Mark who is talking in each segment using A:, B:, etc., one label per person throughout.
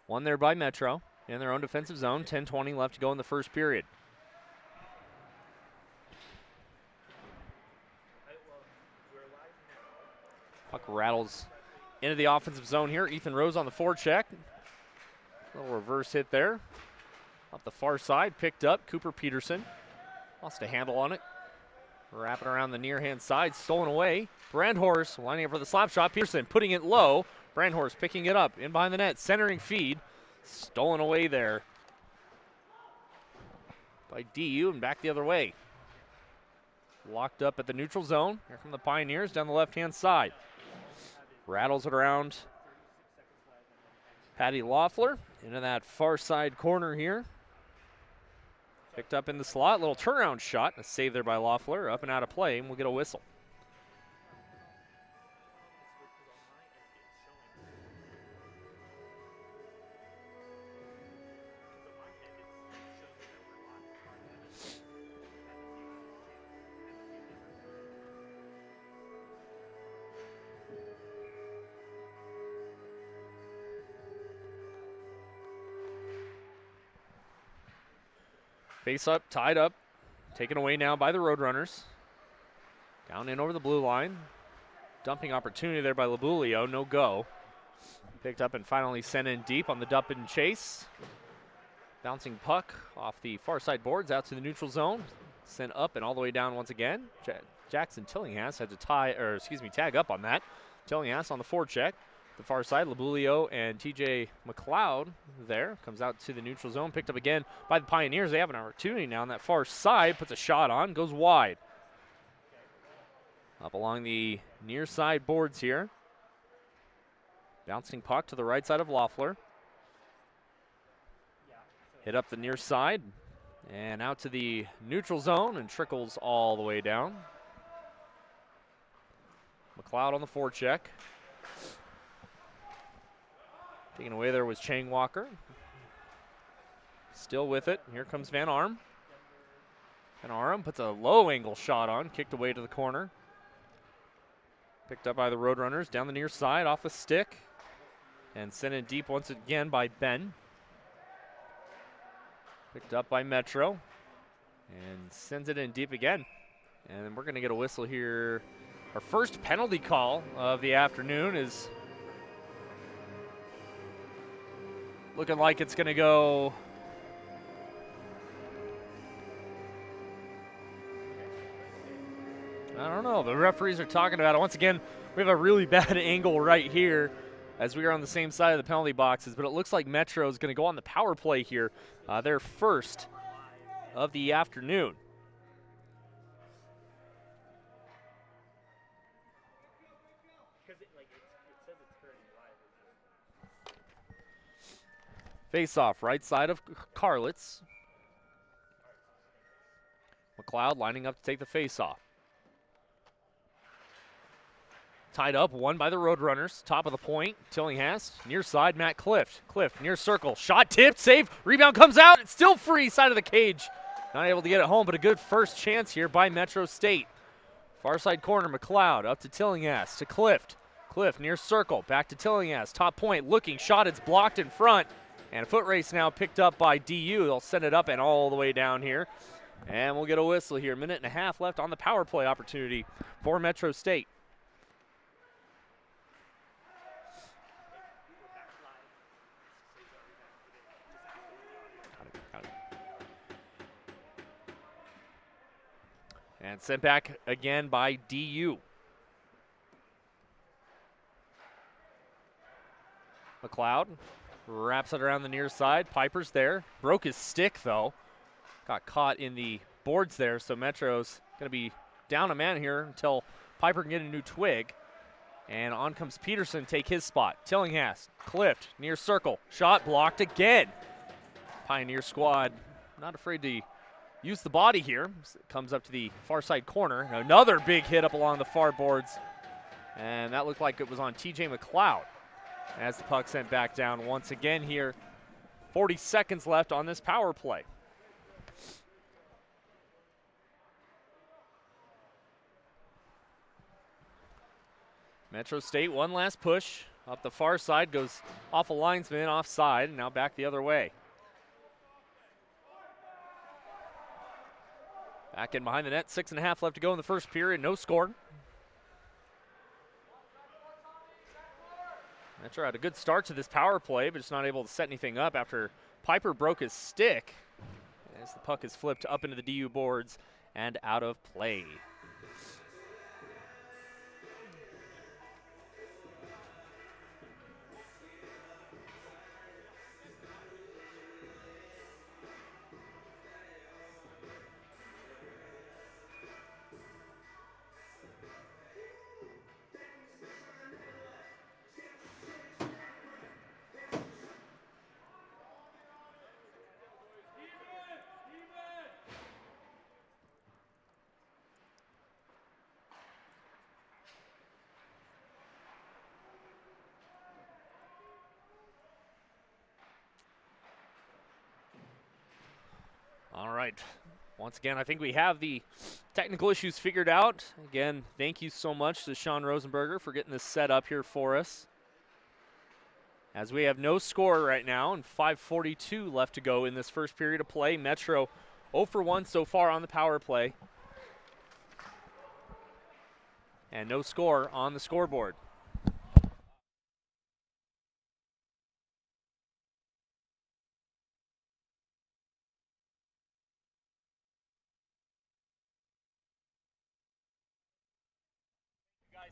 A: One there by Metro in their own defensive zone. 10:20 left to go in the first period. Puck rattles into the offensive zone here. Ethan Rose on the forecheck. Little reverse hit there. Up the far side, picked up. Cooper Peterson lost a handle on it. Wrapping around the near hand side, stolen away. Brandhorst lining up for the slap shot. Peterson putting it low. Brandhorst picking it up in behind the net, centering feed. Stolen away there by DU and back the other way. Locked up at the neutral zone. Here come the Pioneers down the left-hand side. Rattles it around Patty Loeffler into that far side corner here. Picked up in the slot. Little turnaround shot. A save there by Loeffler. Up and out of play, and we'll get a whistle. Face up, tied up, taken away now by the Roadrunners. Down in over the blue line. Dumping opportunity there by Labulio, no go. Picked up and finally sent in deep on the dump and chase. Bouncing puck off the far side boards out to the neutral zone. Sent up and all the way down once again. Jackson Tillinghast had to tag up on that. Tillinghast on the forecheck. The far side, Labulio and TJ McLeod there. Comes out to the neutral zone, picked up again by the Pioneers. They have an opportunity now on that far side. Puts a shot on, goes wide. Up along the near side boards here. Bouncing puck to the right side of Loeffler. Hit up the near side and out to the neutral zone and trickles all the way down. McLeod on the forecheck. Taken away there was Chang Walker. Still with it. Here comes Van Arm. Van Arm puts a low angle shot on, kicked away to the corner. Picked up by the Roadrunners down the near side off the stick. And sent in deep once again by Ben. Picked up by Metro. And sends it in deep again. And we're going to get a whistle here. Our first penalty call of the afternoon is looking like it's going to go I don't know. The referees are talking about it. Once again, we have a really bad angle right here as we are on the same side of the penalty boxes, but it looks like Metro is going to go on the power play here. Their first of the afternoon. Face-off, right side of Carlitz. McLeod lining up to take the face-off. Tied up, won by the Roadrunners. Top of the point, Tillinghast. Near side, Matt Clift. Clift, near circle. Shot tipped, save. Rebound comes out. It's still free, side of the cage. Not able to get it home, but a good first chance here by Metro State. Far side corner, McLeod up to Tillinghast, to Clift. Clift near circle, back to Tillinghast. Top point, looking, shot, it's blocked in front. And a foot race now picked up by DU. They'll send it up and all the way down here. And we'll get a whistle here. Minute and a half left on the power play opportunity for Metro State. And sent back again by DU. McLeod wraps it around the near side. Piper's there. Broke his stick, though. Got caught in the boards there, so Metro's going to be down a man here until Piper can get a new twig. And on comes Peterson, take his spot. Tillinghast, Clift, near circle. Shot blocked again. Pioneer squad not afraid to use the body here. Comes up to the far side corner. Another big hit up along the far boards. And that looked like it was on TJ McLeod. As the puck sent back down once again here. 40 seconds left on this power play. Metro State, one last push Up the far side, goes off a linesman, offside, and now back the other way. Back in behind the net, 6.5 left to go in the first period, no score. Metro had a good start to this power play, but just not able to set anything up after Piper broke his stick as the puck is flipped up into the DU boards and out of play. All right. Once again, I think we have the technical issues figured out. Again, thank you so much to Sean Rosenberger for getting this set up here for us. As we have no score right now and 5:42 left to go in this first period of play. Metro 0 for 1 so far on the power play. And no score on the scoreboard. Guys.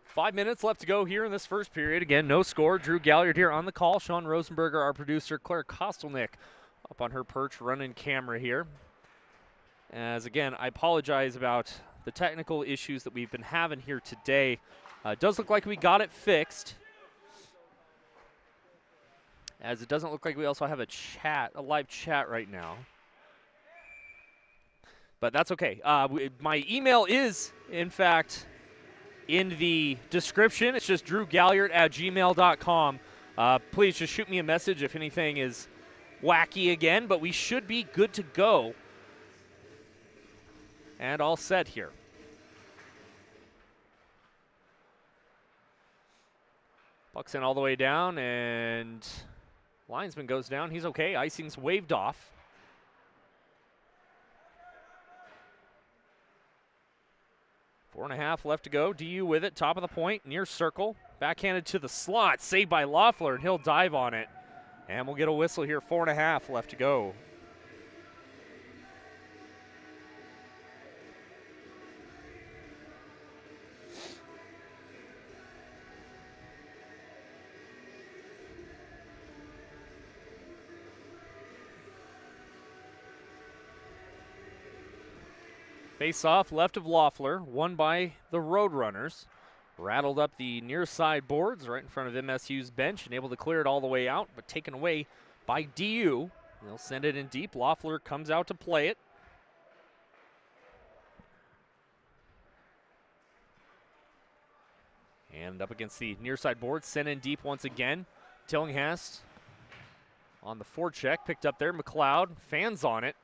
A: 5 minutes left to go here in this first period. Again, no score. Drew Galyardt here on the call. Sean Rosenberger, our producer. Claire Kostelnick up on her perch running camera here. As again, I apologize about the technical issues that we've been having here today. It does look like we got it fixed, as it doesn't look like we also have a live chat right now. But that's okay. My email is, in fact, in the description. It's just drewgalyardt@gmail.com. Please just shoot me a message if anything is wacky again, but we should be good to go. And all set here. Puck's in all the way down, and linesman goes down. He's okay. Icing's waved off. Four and a half left to go. DU with it, top of the point, near circle. Backhanded to the slot, saved by Loeffler, and he'll dive on it. And we'll get a whistle here. 4.5 left to go. Face-off left of Loeffler, won by the Roadrunners. Rattled up the near side boards right in front of MSU's bench and able to clear it all the way out, but taken away by DU. They'll send it in deep. Loeffler comes out to play it. And up against the near side board, sent in deep once again. Tillinghast on the forecheck, picked up there. McLeod, fans on it.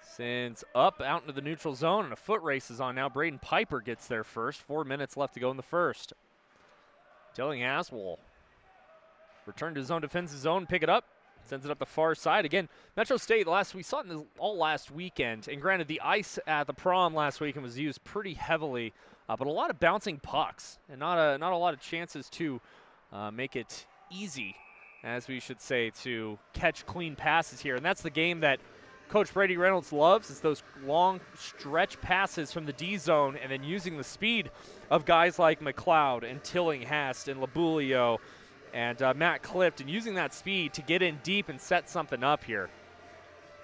A: Sends up out into the neutral zone, and a foot race is on now. Braden Piper gets there first. 4 minutes left to go in the first. Tillinghast will return to his own defensive zone, pick it up, sends it up the far side. Again, Metro State, we saw it all last weekend, and granted the ice at the prom last weekend was used pretty heavily, but a lot of bouncing pucks and not a lot of chances to make it easy, as we should say, to catch clean passes here. And that's the game that Coach Brady Reynolds loves, is those long stretch passes from the D zone and then using the speed of guys like McLeod and Tillinghast and Labulio and Matt Clift, and using that speed to get in deep and set something up here.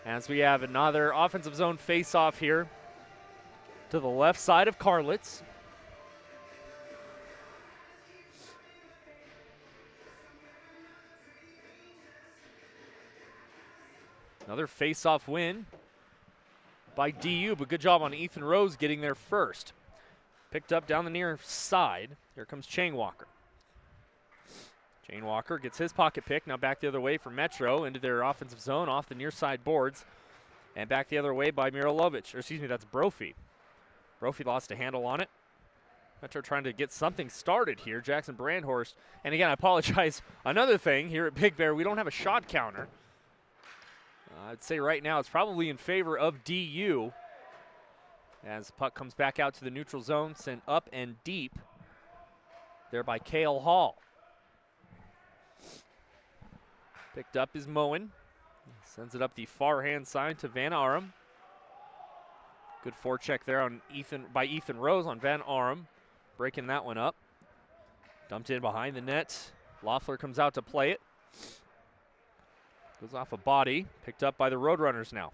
A: As we have another offensive zone face-off here to the left side of Carlitz. Another face-off win by DU, but good job on Ethan Rose getting there first. Picked up down the near side. Here comes Chang Walker. Chang Walker gets his pocket pick. Now back the other way for Metro into their offensive zone off the near side boards. And back the other way by Mirilovich. Or excuse me, that's Brophy. Brophy lost a handle on it. Metro trying to get something started here. Jackson Brandhorst. And again, I apologize. Another thing here at Big Bear, we don't have a shot counter. I'd say right now it's probably in favor of DU. As the puck comes back out to the neutral zone, sent up and deep there by Cale Hall. Picked up is Moen. Sends it up the far hand side to Van Arum. Good forecheck there on Ethan Rose on Van Arum. Breaking that one up. Dumped in behind the net. Loeffler comes out to play it. Goes off a body. Picked up by the Roadrunners now.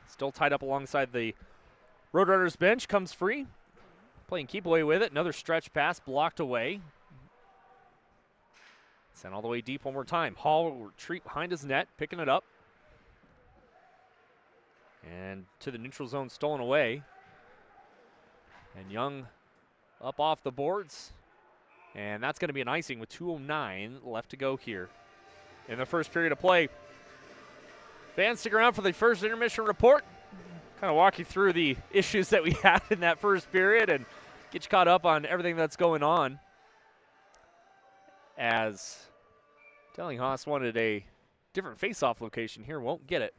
A: Still tied up alongside the Roadrunners bench. Comes free. Playing keep away with it. Another stretch pass blocked away. Sent all the way deep one more time. Hall will retreat behind his net. Picking it up. And to the neutral zone, stolen away. And Young up off the boards. And that's going to be an icing with 2:09 left to go here in the first period of play. Fans, stick around for the first intermission report. Kind of walk you through the issues that we had in that first period and get you caught up on everything that's going on. As Dellinghast wanted a different face-off location here, won't get it.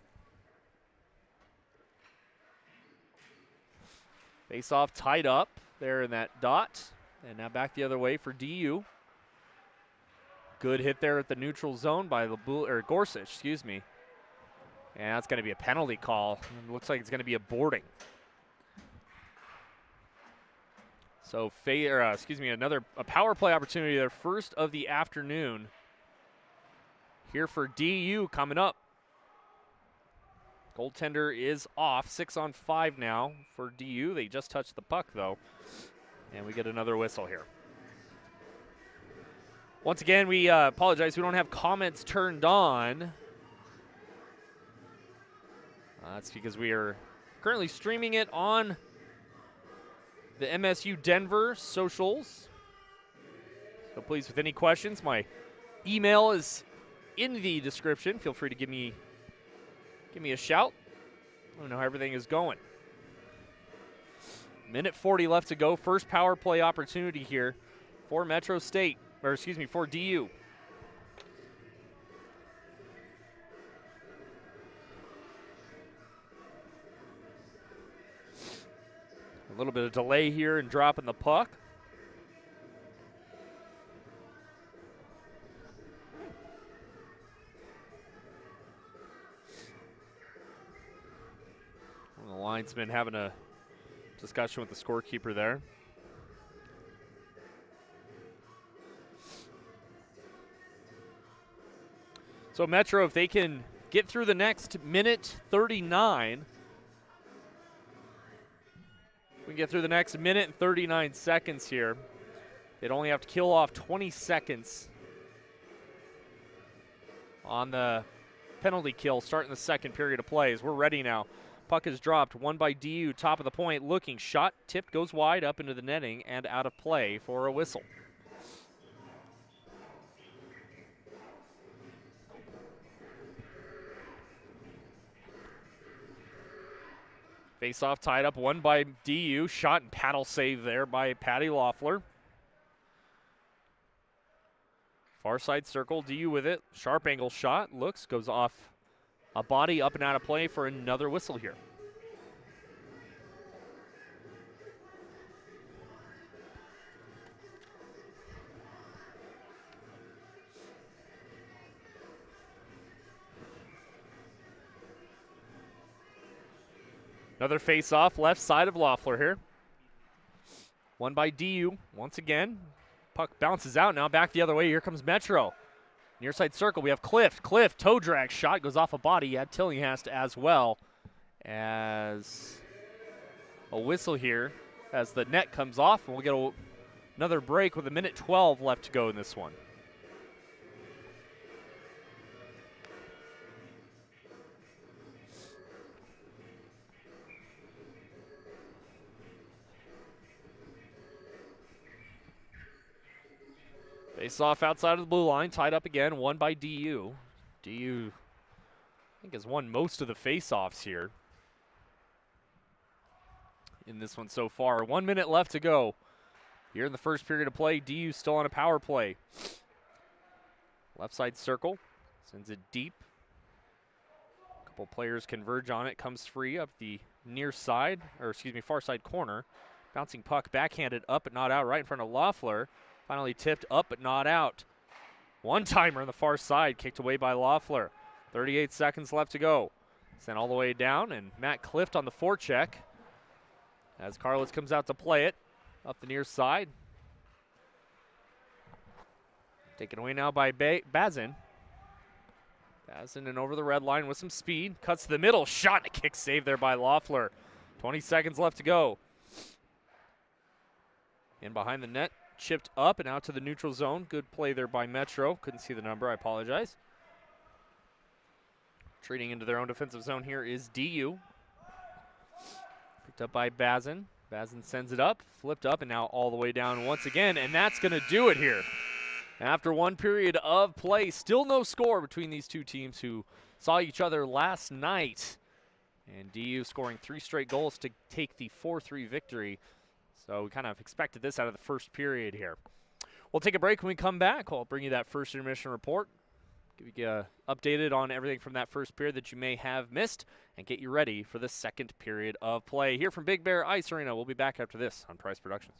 A: Face-off tied up there in that dot. And now back the other way for DU. Good hit there at the neutral zone by Gorsuch, excuse me. And that's going to be a penalty call. It looks like it's going to be a boarding. So, a power play opportunity there, first of the afternoon. Here for DU coming up. Goaltender is off, 6-on-5 now for DU. They just touched the puck though. And we get another whistle here. Once again, we apologize. We don't have comments turned on. That's because we are currently streaming it on the MSU Denver socials. So please, with any questions, my email is in the description. Feel free to give me a shout. I don't know how everything is going. Minute 40 left to go. First power play opportunity here for Metro State, for DU. A little bit of delay here in dropping the puck. The linesman having a discussion with the scorekeeper there. So Metro, if they can get through the next minute 39, we can get through the next minute and 39 seconds here. They'd only have to kill off 20 seconds on the penalty kill starting the second period of play as we're ready now. Puck is dropped, won by DU, top of the point, looking, shot, tipped, goes wide, up into the netting, and out of play for a whistle. Face-off tied up, won by DU, shot and paddle save there by Patty Loeffler. Far side circle, DU with it, sharp angle shot, looks, goes off a body, up and out of play for another whistle here. Another face-off, left side of Loeffler here. Won by DU once again. Puck bounces out now, back the other way. Here comes Metro. Near side circle, we have Cliff. Cliff, toe drag shot, goes off a body. He had Tillinghast as well. As a whistle here as the net comes off, and we'll get another break with a minute 12 left to go in this one. Face off outside of the blue line, tied up again, won by DU. DU, I think, has won most of the face-offs here in this one so far. 1 minute left to go. Here in the first period of play, DU still on a power play. Left side circle, sends it deep. A couple players converge on it, comes free up the near side, or excuse me, far side corner. Bouncing puck backhanded up but not out, right in front of Loeffler. Finally tipped up but not out. One-timer on the far side, kicked away by Loeffler. 38 seconds left to go. Sent all the way down, and Matt Clift on the forecheck as Carlos comes out to play it up the near side. Taken away now by Bazin. Bazin and over the red line with some speed. Cuts to the middle, shot and a kick save there by Loeffler. 20 seconds left to go. In behind the net, chipped up and out to the neutral zone. Good play there by Metro. Couldn't see the number, I apologize. Trading into their own defensive zone here is DU. Picked up by Bazin. Bazin sends it up, flipped up, and now all the way down once again, and that's going to do it here. After one period of play, still no score between these two teams who saw each other last night. And DU scoring 3 straight goals to take the 4-3 victory. So we kind of expected this out of the first period here. We'll take a break. When we come back, I'll bring you that first intermission report, give you updated on everything from that first period that you may have missed, and get you ready for the second period of play. Here from Big Bear Ice Arena, we'll be back after this on Price Productions.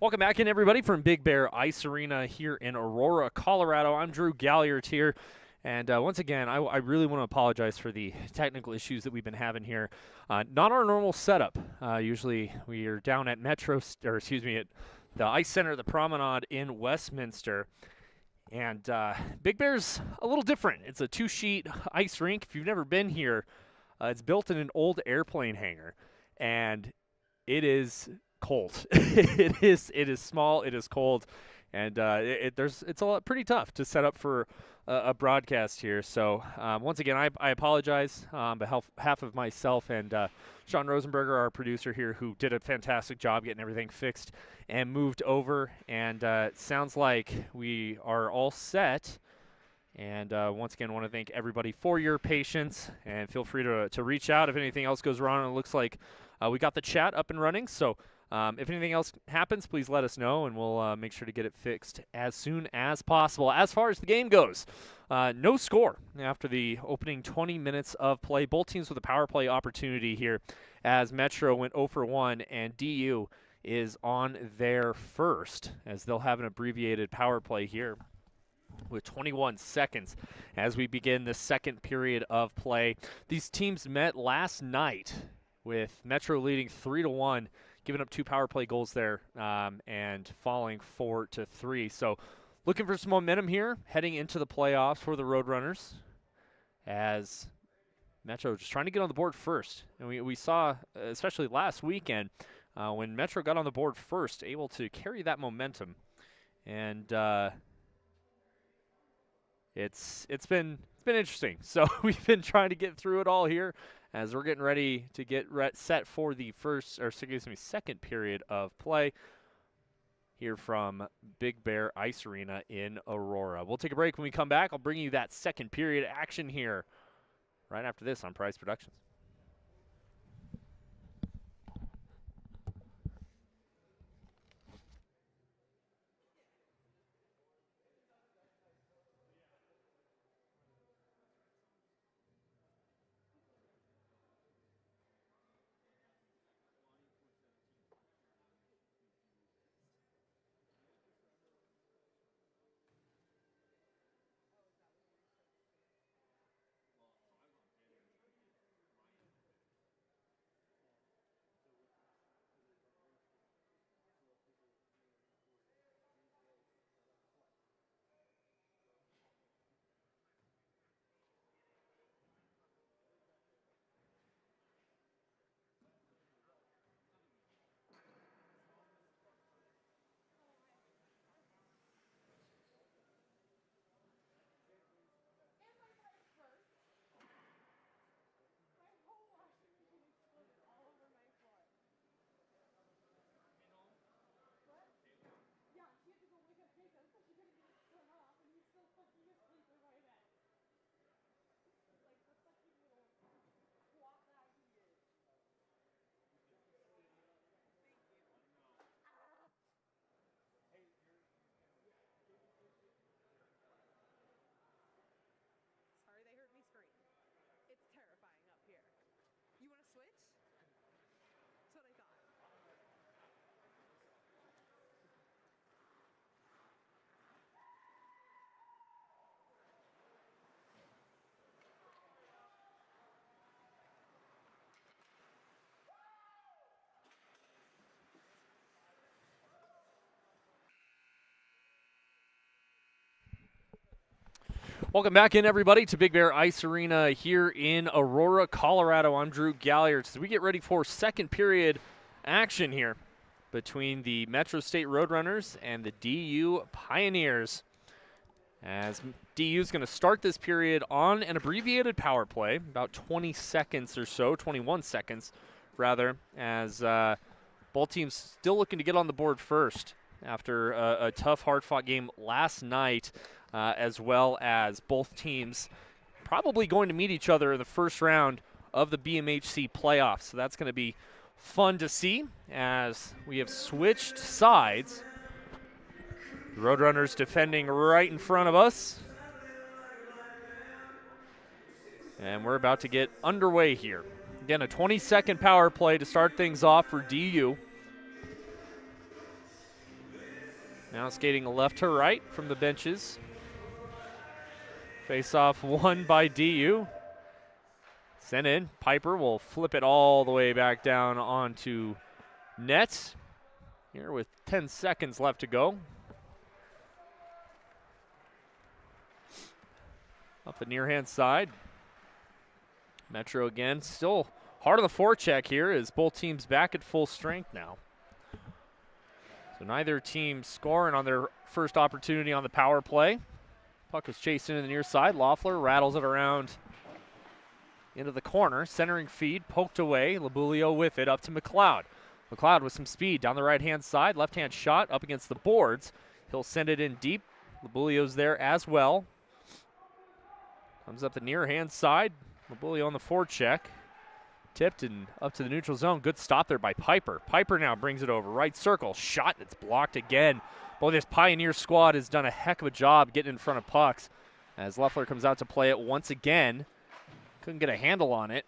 A: Welcome back in, everybody, from Big Bear Ice Arena here in Aurora, Colorado. I'm Drew Galyardt here. And once again, I really want to apologize for the technical issues that we've been having here. Not our normal setup. Usually we are down at at the Ice Center, the Promenade in Westminster. And Big Bear's a little different. It's a 2-sheet ice rink. If you've never been here, it's built in an old airplane hangar. And it is cold. it is small, it is cold, and it's pretty tough to set up for a broadcast here. So once again, I apologize on behalf of myself and Sean Rosenberger, our producer here, who did a fantastic job getting everything fixed and moved over. And it sounds like we are all set. And once again, I want to thank everybody for your patience, and feel free to reach out if anything else goes wrong. It looks like we got the chat up and running, so if anything else happens, please let us know, and we'll make sure to get it fixed as soon as possible. As far as the game goes, no score after the opening 20 minutes of play. Both teams with a power play opportunity here, as Metro went 0 for 1, and DU is on their first, as they'll have an abbreviated power play here with 21 seconds as we begin the second period of play. These teams met last night with Metro leading 3-1, giving up 2 power play goals there and falling 4-3. So looking for some momentum here heading into the playoffs for the Roadrunners, as Metro just trying to get on the board first. And we saw, especially last weekend, when Metro got on the board first, able to carry that momentum. And it's been interesting. So we've been trying to get through it all here as we're getting ready to get set for the second period of play here from Big Bear Ice Arena in Aurora. We'll take a break. When we come back, I'll bring you that second period action here right after this on Prize Productions. Welcome back in, everybody, to Big Bear Ice Arena here in Aurora, Colorado. I'm Drew Galyardt. As we get ready for second period action here between the Metro State Roadrunners and the DU Pioneers. As DU is going to start this period on an abbreviated power play, about 20 seconds or so, 21 seconds rather, as both teams still looking to get on the board first after a tough, hard-fought game last night. As well as both teams probably going to meet each other in the first round of the BMHC playoffs. So that's going to be fun to see as we have switched sides. The Roadrunners defending right in front of us. And we're about to get underway here. Again, a 20-second power play to start things off for DU. Now skating left to right from the benches. Face-off won by DU. Sent in. Piper will flip it all the way back down onto net. Here with 10 seconds left to go. Up the near-hand side. Metro again, still hard on the forecheck here as both teams back at full strength now. So neither team scoring on their first opportunity on the power play. Puck is chased into the near side. Loeffler rattles it around into the corner. Centering feed, poked away. Labulio with it up to McLeod. McLeod with some speed down the right-hand side. Left-hand shot up against the boards. He'll send it in deep. Labulio's there as well. Comes up the near-hand side. Labulio on the forecheck. Tipped and up to the neutral zone. Good stop there by Piper. Piper now brings it over. Right circle. Shot. It's blocked again. Boy, this Pioneer squad has done a heck of a job getting in front of pucks as Loeffler comes out to play it once again. Couldn't get a handle on it.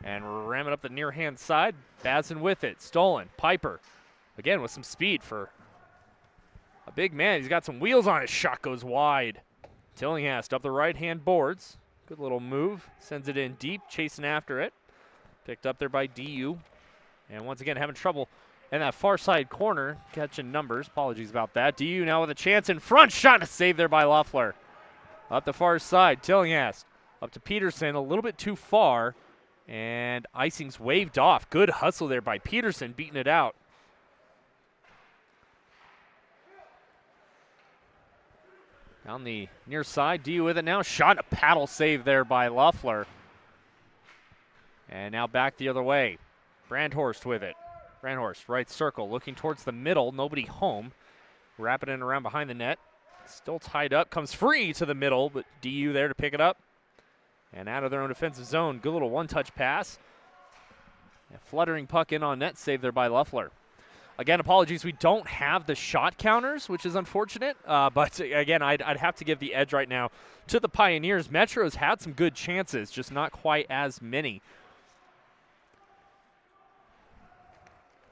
A: And ram it up the near-hand side. Bazin with it. Stolen. Piper again with some speed for a big man. He's got some wheels on his shot. Goes wide. Tillinghast up the right-hand boards. Good little move. Sends it in deep. Chasing after it. Picked up there by DU. And once again having trouble in that far side corner. Catching numbers. Apologies about that. DU now with a chance in front. Shot and a save there by Loeffler. Up the far side. Tillinghast up to Peterson. A little bit too far. And icing's waved off. Good hustle there by Peterson, beating it out. Down the near side, DU with it now. Shot, a paddle save there by Loeffler. And now back the other way. Brandhorst with it. Brandhorst, right circle, looking towards the middle. Nobody home. Wrapping it around behind the net. Still tied up, comes free to the middle, but DU there to pick it up. And out of their own defensive zone, good little one-touch pass. A fluttering puck in on net, save there by Loeffler. Again, apologies, we don't have the shot counters, which is unfortunate. But again, I'd have to give the edge right now to the Pioneers. Metro's had some good chances, just not quite as many.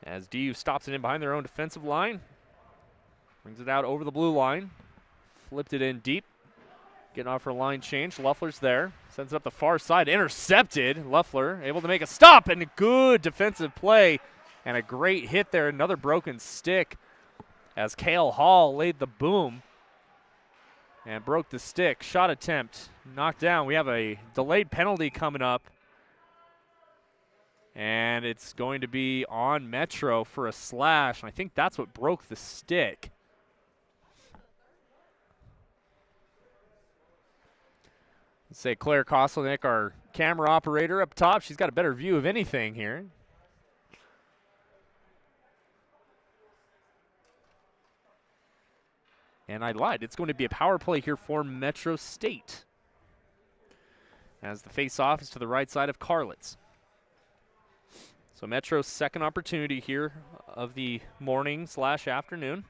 A: As DU stops it in behind their own defensive line. Brings it out over the blue line. Flipped it in deep. Getting off her line change. Loeffler's there. Sends it up the far side. Intercepted. Loeffler able to make a stop and a good defensive play. And a great hit there. Another broken stick as Cale Hall laid the boom and broke the stick. Shot attempt knocked down. We have a delayed penalty coming up. And it's going to be on Metro for a slash. And I think that's what broke the stick. Let's say Claire Kostelnick, our camera operator up top. She's got a better view of anything here. And I lied. It's going to be a power play here for Metro State. As the face-off is to the right side of Carlitz. So Metro's second opportunity here of the morning/afternoon.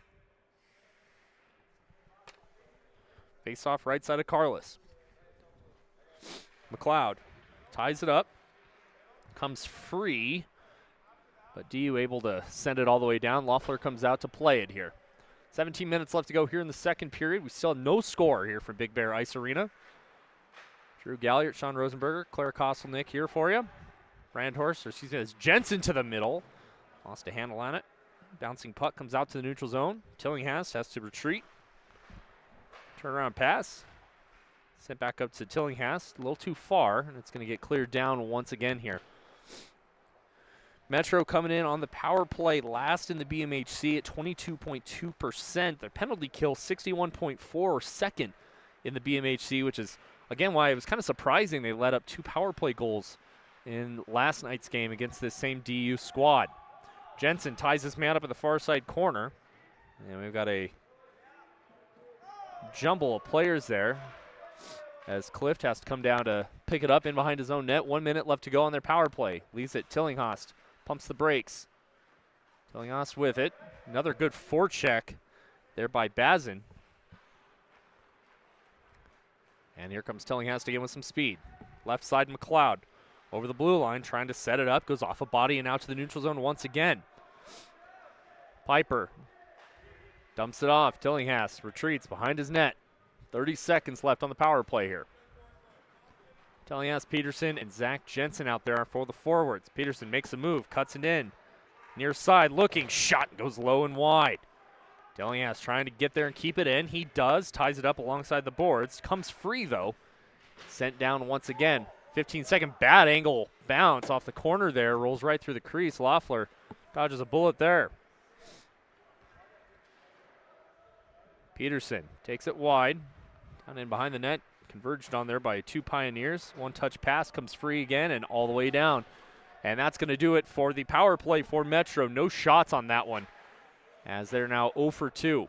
A: Face-off right side of Carlitz. McLeod ties it up. Comes free. But DU able to send it all the way down. Loeffler comes out to play it here. 17 minutes left to go here in the second period. We still have no score here from Big Bear Ice Arena. Drew Galyardt, Sean Rosenberger, Claire Kostelnick here for you. Brandhorst, or excuse me, it's Jensen to the middle. Lost a handle on it. Bouncing puck comes out to the neutral zone. Tillinghast has to retreat. Turnaround pass. Sent back up to Tillinghast. A little too far, and it's going to get cleared down once again here. Metro coming in on the power play last in the BMHC at 22.2%. Their penalty kill 61.4, second in the BMHC, which is, again, why it was kind of surprising they let up 2 power play goals in last night's game against this same DU squad. Jensen ties this man up in the far side corner. And we've got a jumble of players there as Clift has to come down to pick it up in behind his own net. 1 minute left to go on their power play. Leaves it Tillinghast. Pumps the brakes. Tillinghast with it. Another good forecheck there by Bazin. And here comes Tillinghast again with some speed. Left side McLeod. Over the blue line, trying to set it up. Goes off a body and out to the neutral zone once again. Piper Dumps it off. Tillinghast retreats behind his net. 30 seconds left on the power play here. Tillinghast, Peterson, and Zach Jensen out there for the forwards. Peterson makes a move, cuts it in. Near side, looking, shot goes low and wide. Tillinghast trying to get there and keep it in. He does, ties it up alongside the boards. Comes free, though. Sent down once again. 15-second bad angle bounce off the corner there. Rolls right through the crease. Loeffler dodges a bullet there. Peterson takes it wide. Down in behind the net. Converged on there by two Pioneers. One-touch pass comes free again and all the way down. And that's going to do it for the power play for Metro. No shots on that one, as they're now 0 for 2.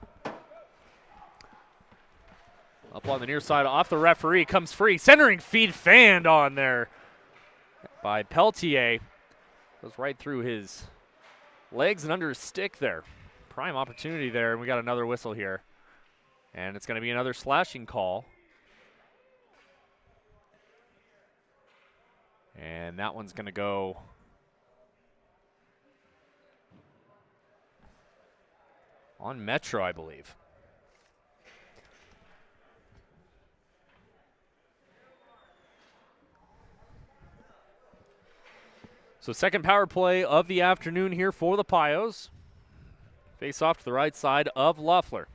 A: Up on the near side, off the referee, comes free. Centering feed fanned on there by Peltier. Goes right through his legs and under his stick there. Prime opportunity there, and we got another whistle here. And it's going to be another slashing call. And that one's going to go on Metro, I believe. So second power play of the afternoon here for the Pios. Face off to the right side of Loeffler.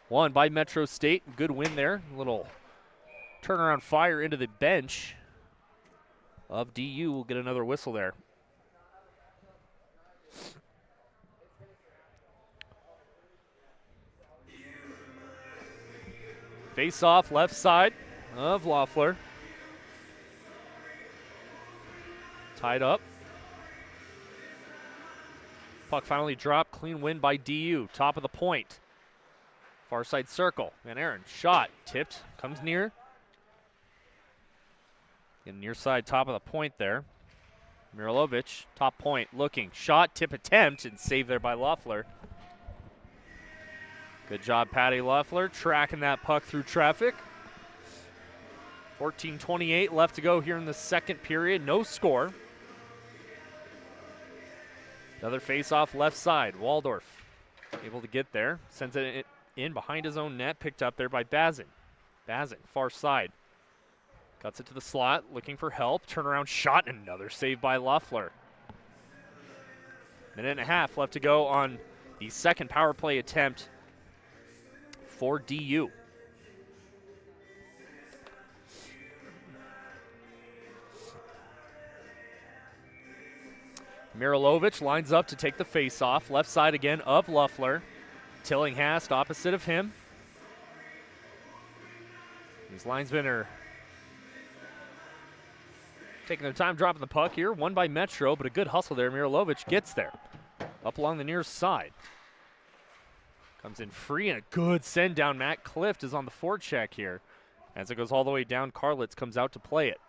A: Won by Metro State. Good win there. A little turnaround fire into the bench of DU. We'll get another whistle there. Face off left side of Loeffler. Tied up. Puck finally dropped. Clean win by DU. Top of the point. Far side circle. Van Aaron shot. Tipped. Comes near. In near side top of the point there. Mirilovic, top point, looking. Shot, tip attempt, and save there by Loeffler. Good job, Patty Loeffler, tracking that puck through traffic. 14:28 left to go here in the second period. No score. Another face-off left side. Waldorf able to get there. Sends it in behind his own net. Picked up there by Bazin. Bazin, far side. Cuts it to the slot, looking for help. Turnaround shot, and another save by Loeffler. Minute and a half left to go on the second power play attempt for DU. Mirilovic lines up to take the face-off. Left side again of Loeffler. Tillinghast opposite of him. These linesmen are taking their time dropping the puck here. Won by Metro, but a good hustle there. Mirilovic gets there. Up along the near side. Comes in free and a good send down. Matt Clift is on the forecheck here. As it goes all the way down, Carlitz comes out to play it.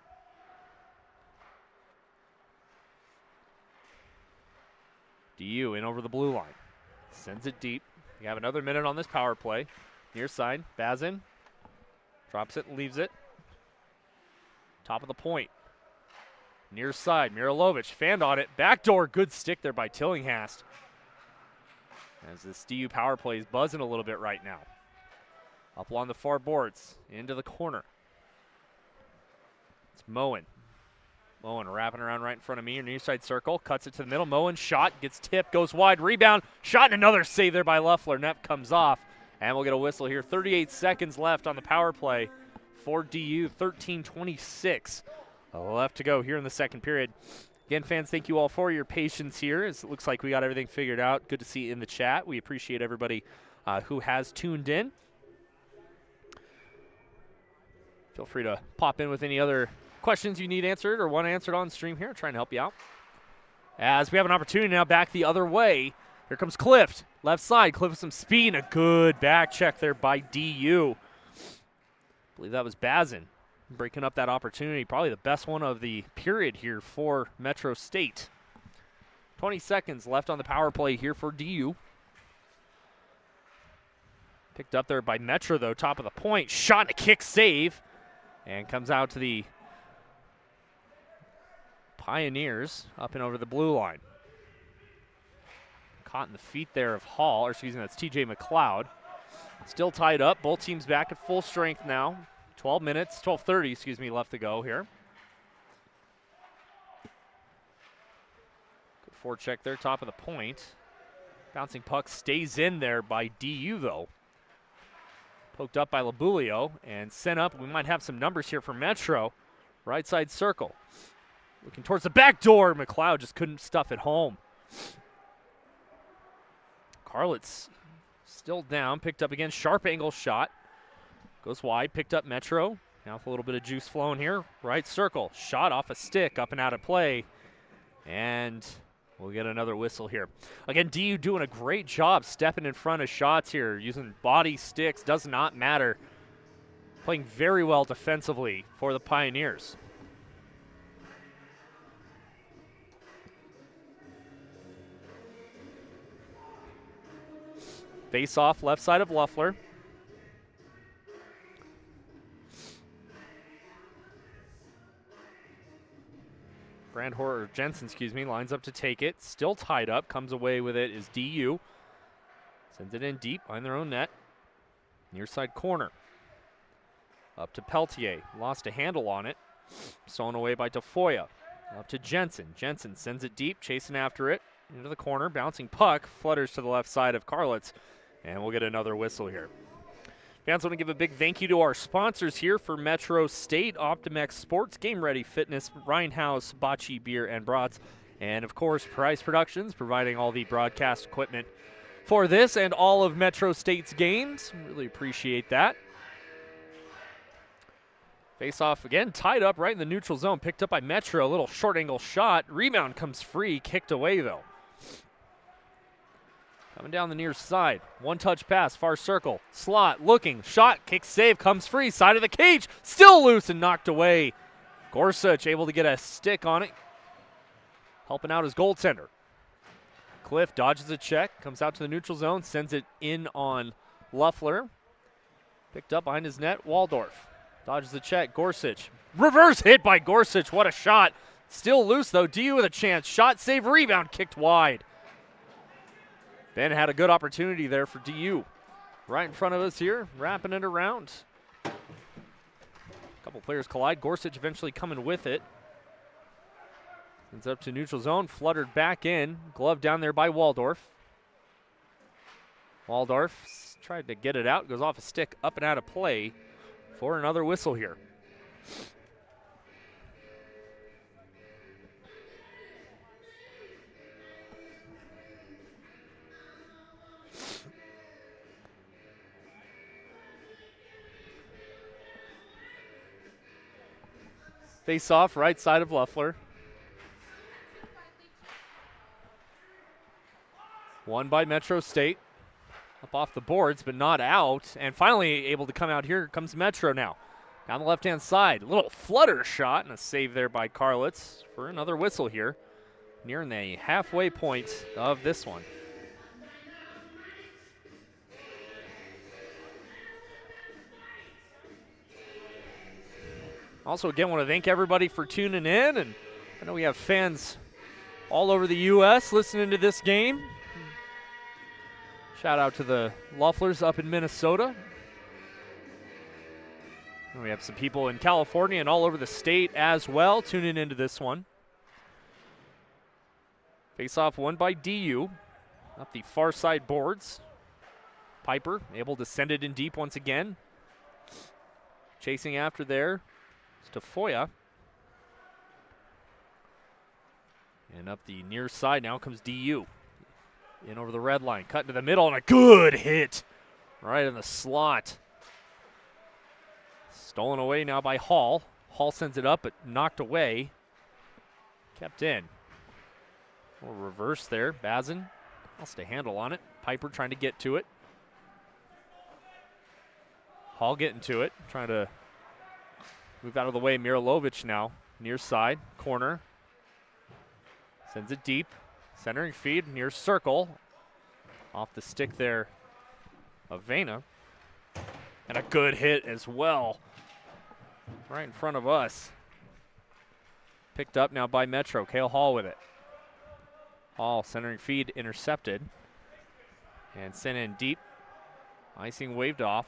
A: DU in over the blue line. Sends it deep. We have another minute on this power play. Near side, Bazin. Drops it and leaves it. Top of the point. Near side, Mirilovic fanned on it. Backdoor, good stick there by Tillinghast. As this DU power play is buzzing a little bit right now. Up along the far boards, into the corner. It's Moen. Moen wrapping around right in front of me, near side circle, cuts it to the middle. Moen shot, gets tipped, goes wide, rebound, shot, and another save there by Loeffler. Net comes off, and we'll get a whistle here. 38 seconds left on the power play for DU, 13:26 left to go here in the second period. Again, fans, thank you all for your patience here. It looks like we got everything figured out. Good to see you in the chat. We appreciate everybody who has tuned in. Feel free to pop in with any other questions you need answered or want answered on stream here. Trying to help you out. As we have an opportunity now back the other way. Here comes Clift. Left side. Clift with some speed and a good back check there by DU. I believe that was Bazin breaking up that opportunity. Probably the best one of the period here for Metro State. 20 seconds left on the power play here for DU. Picked up there by Metro, though, top of the point. Shot and a kick save. And comes out to the Pioneers up and over the blue line. Caught in the feet there of Hall, or excuse me, that's TJ McLeod. Still tied up. Both teams back at full strength now. 12:30, excuse me, left to go here. Good forecheck there, top of the point. Bouncing puck stays in there by DU, though. Poked up by Labulio and sent up. We might have some numbers here for Metro. Right side circle. Looking towards the back door. McLeod just couldn't stuff it home. Carlitz still down. Picked up again. Sharp angle shot. Goes wide. Picked up Metro. Now with a little bit of juice flowing here. Right circle. Shot off a stick. Up and out of play. And we'll get another whistle here. Again, DU doing a great job stepping in front of shots here. Using body, sticks. Does not matter. Playing very well defensively for the Pioneers. Face off left side of Luffler. Jensen, lines up to take it. Still tied up. Comes away with it is DU. Sends it in deep behind their own net. Near side corner. Up to Peltier. Lost a handle on it. Stolen away by Tafoya. Up to Jensen. Jensen sends it deep, chasing after it. Into the corner. Bouncing puck. Flutters to the left side of Carlitz. And we'll get another whistle here. Fans, want to give a big thank you to our sponsors here for Metro State, Optimex Sports, Game Ready Fitness, Ryan House, Bocce Beer and Brats, and of course Price Productions, providing all the broadcast equipment for this and all of Metro State's games. Really appreciate that. Face off again, tied up right in the neutral zone, picked up by Metro, a little short angle shot. Rebound comes free, kicked away though. Coming down the near side. One-touch pass, far circle. Slot, looking, shot, kick, save, comes free. Side of the cage, still loose and knocked away. Gorsuch able to get a stick on it. Helping out his goaltender. Cliff dodges a check, comes out to the neutral zone, sends it in on Luffler. Picked up behind his net, Waldorf. Dodges the check, Gorsuch. Reverse hit by Gorsuch, what a shot. Still loose though, DU with a chance. Shot, save, rebound, kicked wide. Ben had a good opportunity there for DU. Right in front of us here, wrapping it around. A couple players collide. Gorsuch eventually coming with it. Ends up to neutral zone, fluttered back in. Glove down there by Waldorf. Waldorf tried to get it out, goes off a stick, up and out of play for another whistle here. Face off, right side of Luffler. Won by Metro State. Up off the boards, but not out. And finally able to come out here comes Metro now. Down the left-hand side. A little flutter shot and a save there by Carlitz for another whistle here. Nearing the halfway point of this one. Also, again, want to thank everybody for tuning in, and I know we have fans all over the U.S. listening to this game. Shout out to the Lufflers up in Minnesota. And we have some people in California and all over the state as well tuning into this one. Face-off won by DU. Up the far side boards. Piper able to send it in deep once again. Chasing after there. Tafoya. And up the near side now comes DU. In over the red line, cut into the middle, and a good hit right in the slot. Stolen away now by Hall. Hall sends it up, but knocked away. Kept in. A little reverse there. Bazin lost a handle on it. Piper trying to get to it. Hall getting to it, trying to move out of the way. Mirilovic now, near side, corner. Sends it deep. Centering feed, near circle. Off the stick there of Vena. And a good hit as well. Right in front of us. Picked up now by Metro. Cale Hall with it. Hall centering feed intercepted. And sent in deep. Icing waved off.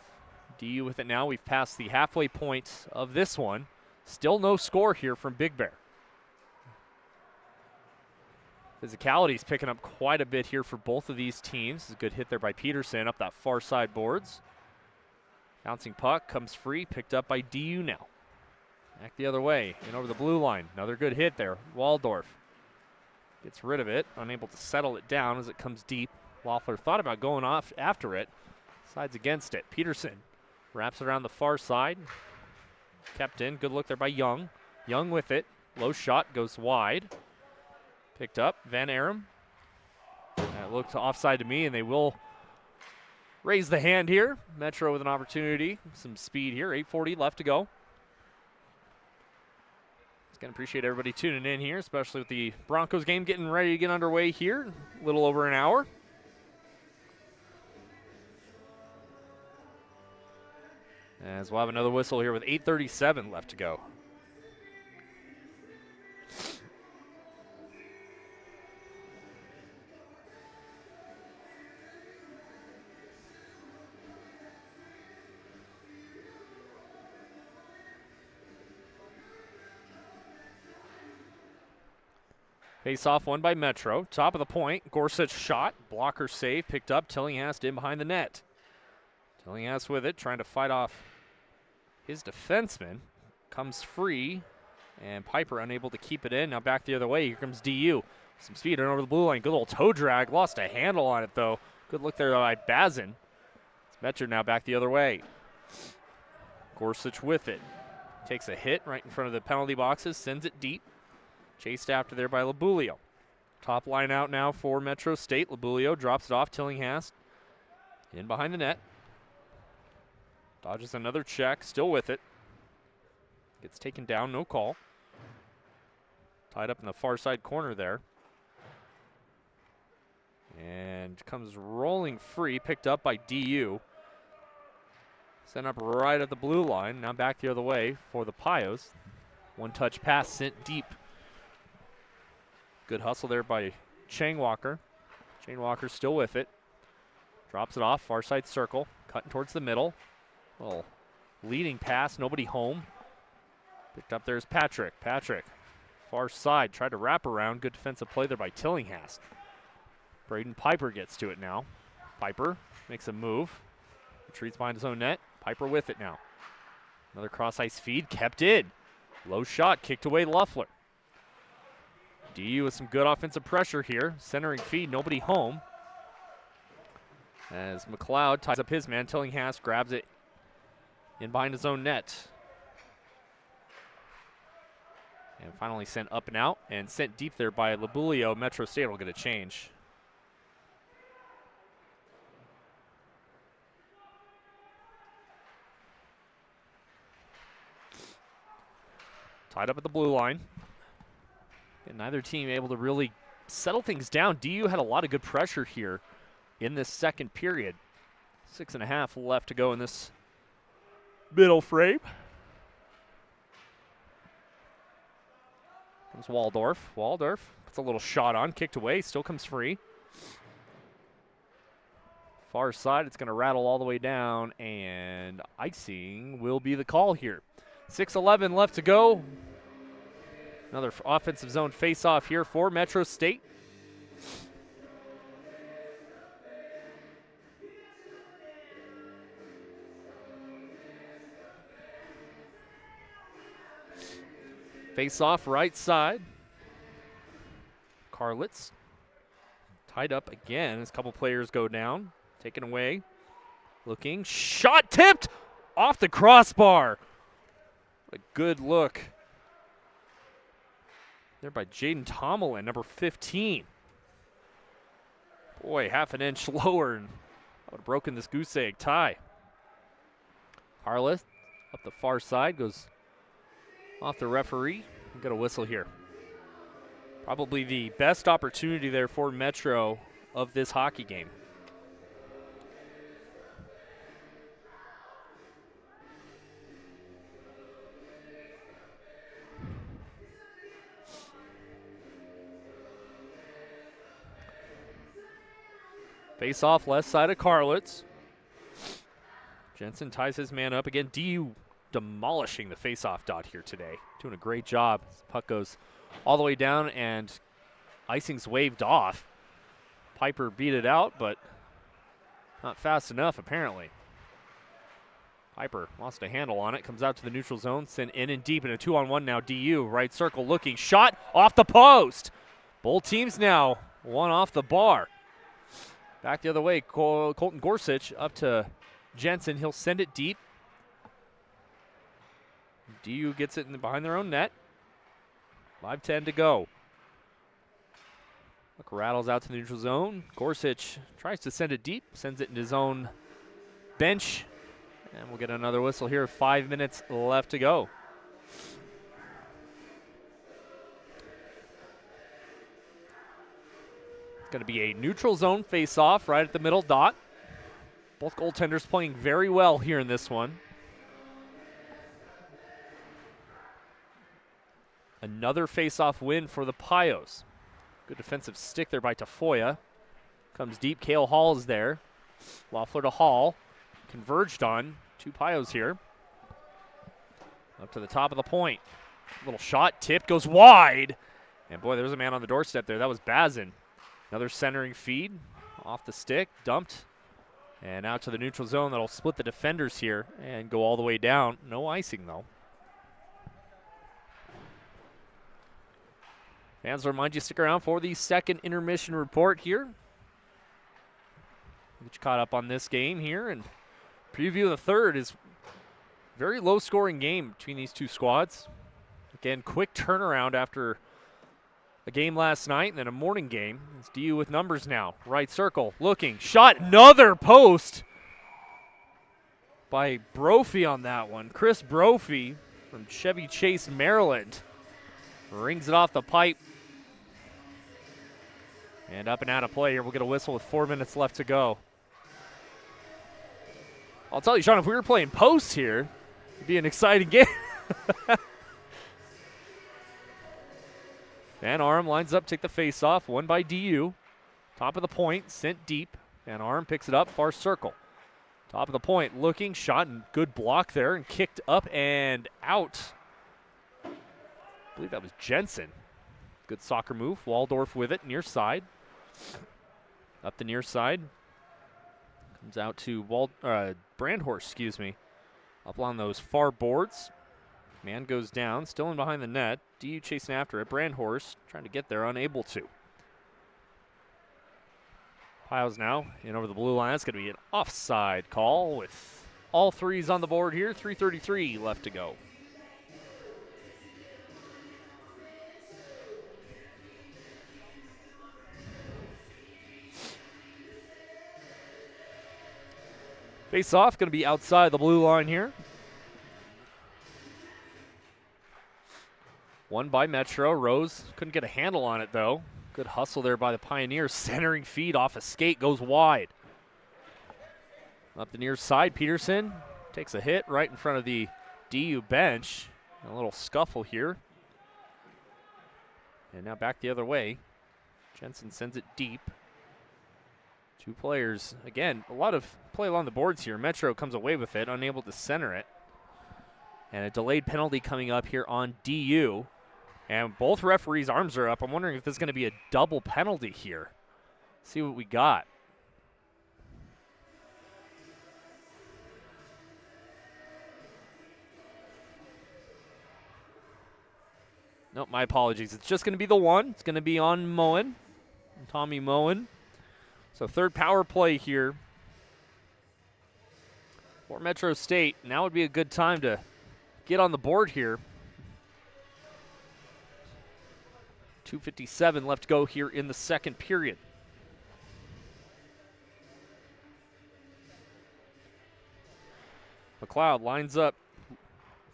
A: DU with it now. We've passed the halfway point of this one. Still no score here from Big Bear. Physicality's picking up quite a bit here for both of these teams. A good hit there by Peterson up that far side boards. Bouncing puck comes free, picked up by DU now. Back the other way and over the blue line. Another good hit there. Waldorf gets rid of it, unable to settle it down as it comes deep. Loeffler thought about going off after it. Sides against it. Peterson wraps it around the far side. Kept in. Good look there by Young. Young with it. Low shot goes wide. Picked up. Van Arum. That looked offside to me, and they will raise the hand here. Metro with an opportunity. Some speed here. 8:40 left to go. Just going to appreciate everybody tuning in here, especially with the Broncos game getting ready to get underway here. A little over an hour. As we'll have another whistle here with 8:37 left to go. Face off one by Metro. Top of the point. Gorsuch shot. Blocker save. Picked up. Tillinghast in behind the net. Tillinghast with it. Trying to fight off his defenseman. Comes free. And Piper unable to keep it in. Now back the other way. Here comes DU. Some speed and over the blue line. Good little toe drag. Lost a handle on it though. Good look there by Bazin. It's Metro now back the other way. Gorsuch with it. Takes a hit right in front of the penalty boxes. Sends it deep. Chased after there by Labulio. Top line out now for Metro State. Labulio drops it off. Tillinghast in behind the net. Dodges another check. Still with it. Gets taken down. No call. Tied up in the far side corner there. And comes rolling free. Picked up by DU. Sent up right at the blue line. Now back the other way for the Pios. One touch pass sent deep. Good hustle there by Chang Walker. Chang Walker still with it. Drops it off, far side circle. Cutting towards the middle. Little leading pass, nobody home. Picked up there's Patrick. Patrick, far side, tried to wrap around. Good defensive play there by Tillinghast. Braden Piper gets to it now. Piper makes a move. Retreats behind his own net. Piper with it now. Another cross-ice feed, kept in. Low shot, kicked away Loeffler. DU with some good offensive pressure here. Centering feed, nobody home. As McLeod ties up his man, Tillinghast grabs it in behind his own net. And finally sent up and out and sent deep there by Labulio. Metro State will get a change. Tied up at the blue line. And neither team able to really settle things down. DU had a lot of good pressure here in this second period. 6.5 left to go in this middle frame. Comes Waldorf. Waldorf puts a little shot on, kicked away, still comes free. Far side, it's going to rattle all the way down, and icing will be the call here. 6:11 left to go. Another offensive zone face-off here for Metro State. Face-off right side. Carlitz tied up again as a couple players go down. Taken away. Looking. Shot tipped off the crossbar. A good look there by Jaden Tomlin, number 15. Boy, half an inch lower, and I would have broken this goose egg tie. Carlitz up the far side, goes off the referee. We'll get a whistle here. Probably the best opportunity there for Metro of this hockey game. Face off left side of Carlitz. Jensen ties his man up again. DU demolishing the face-off dot here today. Doing a great job. Puck goes all the way down and icing's waved off. Piper beat it out, but not fast enough apparently. Piper lost a handle on it, comes out to the neutral zone, sent in and deep in a 2-on-1 now. DU, right circle looking, shot off the post. Both teams now, one off the bar. Back the other way, Colton Gorsuch up to Jensen, he'll send it deep. DU gets it behind their own net. 5:10 to go. Look, rattles out to the neutral zone. Gorsuch tries to send it deep, sends it into his own bench. And we'll get another whistle here. 5 minutes left to go. It's going to be a neutral zone face-off right at the middle dot. Both goaltenders playing very well here in this one. Another face-off win for the Pios. Good defensive stick there by Tafoya. Comes deep, Cale Hall is there. Loeffler to Hall. Converged on. 2 Pios here. Up to the top of the point. Little shot, tip, goes wide. And boy, there's a man on the doorstep there. That was Bazin. Another centering feed. Off the stick, dumped. And out to the neutral zone. That'll split the defenders here and go all the way down. No icing, though. Fans, remind you, stick around for the second intermission report here. Get you caught up on this game here. And preview of the third is very low-scoring game between these two squads. Again, quick turnaround after a game last night and then a morning game. It's DU with numbers now. Right circle, looking, shot, another post by Brophy on that one. Chris Brophy from Chevy Chase, Maryland. Rings it off the pipe. And up and out of play here. We'll get a whistle with 4 minutes left to go. I'll tell you, Sean, if we were playing posts here, it'd be an exciting game. Van Arm lines up, take the face-off, won by DU. Top of the point, sent deep. Van Arm picks it up, far circle. Top of the point, looking, shot, and good block there, and kicked up and out. I believe that was Jensen. Good soccer move. Waldorf with it, near side. Up the near side. Comes out to Brandhorst, excuse me. Up along those far boards. Man goes down, still in behind the net. DU chasing after it. Brandhorst trying to get there, unable to. Piles now in over the blue line. That's going to be an offside call with all threes on the board here. 3:33 left to go. Face off, going to be outside the blue line here. Won by Metro. Rose couldn't get a handle on it, though. Good hustle there by the Pioneers. Centering feed off a skate, goes wide. Up the near side, Peterson takes a hit right in front of the DU bench. A little scuffle here. And now back the other way. Jensen sends it deep. 2 players. Again, a lot of play along the boards here. Metro comes away with it, unable to center it. And a delayed penalty coming up here on DU. And both referees' arms are up. I'm wondering if this is going to be a double penalty here. See what we got. Nope, my apologies. It's just going to be the one. It's going to be on Moen, Tommy Moen. So third power play here for Metro State. Now would be a good time to get on the board here. 2:57 left to go here in the second period. McLeod lines up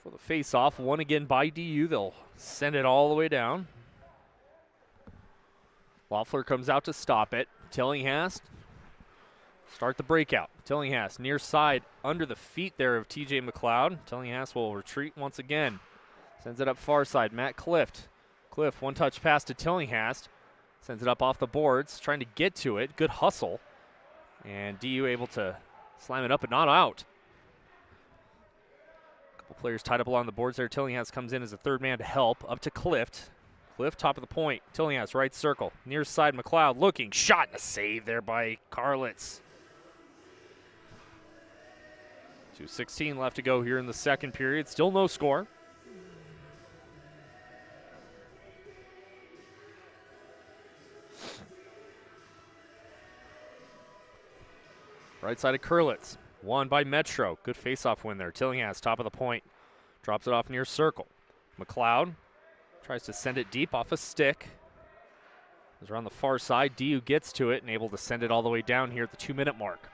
A: for the face-off. One again by DU. They'll send it all the way down. Loeffler comes out to stop it. Tillinghast start the breakout. Tillinghast near side under the feet there of TJ McLeod. Tillinghast will retreat once again. Sends it up far side. Matt Clift. Clift, one touch pass to Tillinghast. Sends it up off the boards, trying to get to it. Good hustle. And DU able to slam it up, but not out. A couple players tied up along the boards there. Tillinghast comes in as a third man to help. Up to Clift. Clift, top of the point. Tillinghast, right circle. Near side, McLeod looking. Shot and a save there by Carlitz. 2:16 left to go here in the second period. Still no score. Right side of Curlitz. Won by Metro. Good face-off win there. Tillinghast, top of the point. Drops it off near circle. McLeod tries to send it deep off a stick. Is around the far side. DU gets to it and able to send it all the way down here at the 2-minute mark.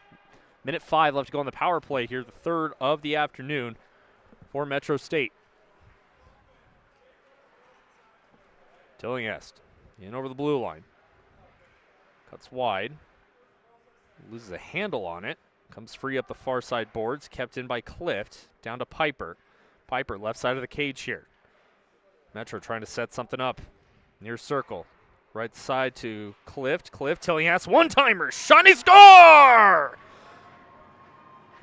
A: Minute 5 left to go on the power play here, the third of the afternoon for Metro State. Tillinghast in over the blue line. Cuts wide. Loses a handle on it. Comes free up the far side boards. Kept in by Clift. Down to Piper. Piper left side of the cage here. Metro trying to set something up. Near circle. Right side to Clift. Clift, Tillinghast, one-timer. Shot and he score! I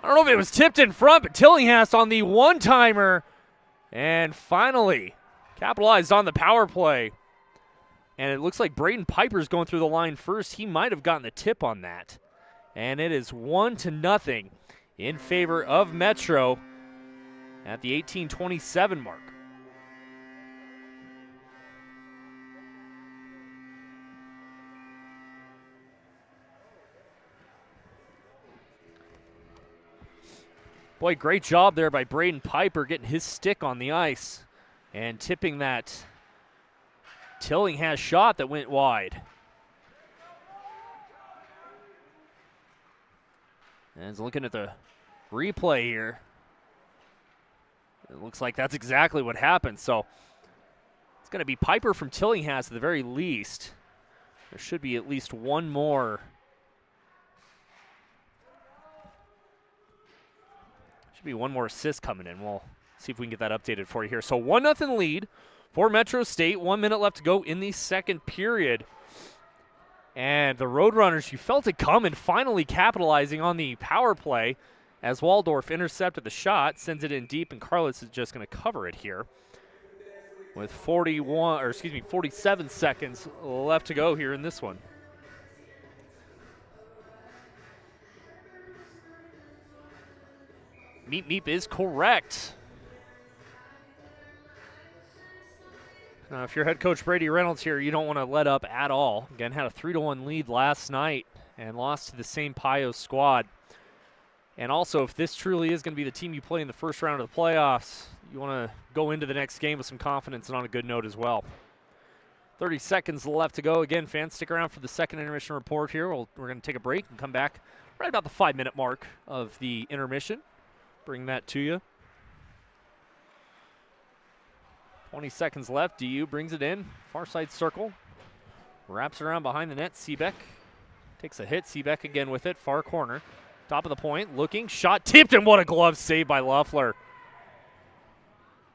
A: don't know if it was tipped in front, but Tillinghast on the one-timer. And finally capitalized on the power play. And it looks like Braden Piper's going through the line first. He might have gotten the tip on that. And it is 1-0 in favor of Metro at the 18:27 mark. Boy, great job there by Braden Piper getting his stick on the ice and tipping that Tillinghast shot that went wide. And looking at the replay here, it looks like that's exactly what happened. So it's going to be Piper from Tillinghast at the very least. There should be at least one more. Should be one more assist coming in. We'll see if we can get that updated for you here. So 1-0 lead for Metro State. 1 minute left to go in the second period. And the Roadrunners, you felt it coming, finally capitalizing on the power play as Waldorf intercepted the shot, sends it in deep, and Carlos is just going to cover it here with 47 seconds left to go here in this one. Meep Meep is correct. Now, if you're head coach Brady Reynolds here, you don't want to let up at all. Again, had a 3-1 lead last night and lost to the same Pio squad. And also, if this truly is going to be the team you play in the first round of the playoffs, you want to go into the next game with some confidence and on a good note as well. 30 seconds left to go. Again, fans, stick around for the second intermission report here. We're going to take a break and come back right about the 5-minute mark of the intermission. Bring that to you. 20 seconds left. DU brings it in. Far side circle. Wraps around behind the net. Seebeck takes a hit. Seebeck again with it. Far corner. Top of the point. Looking. Shot tipped, and what a glove save by Loeffler.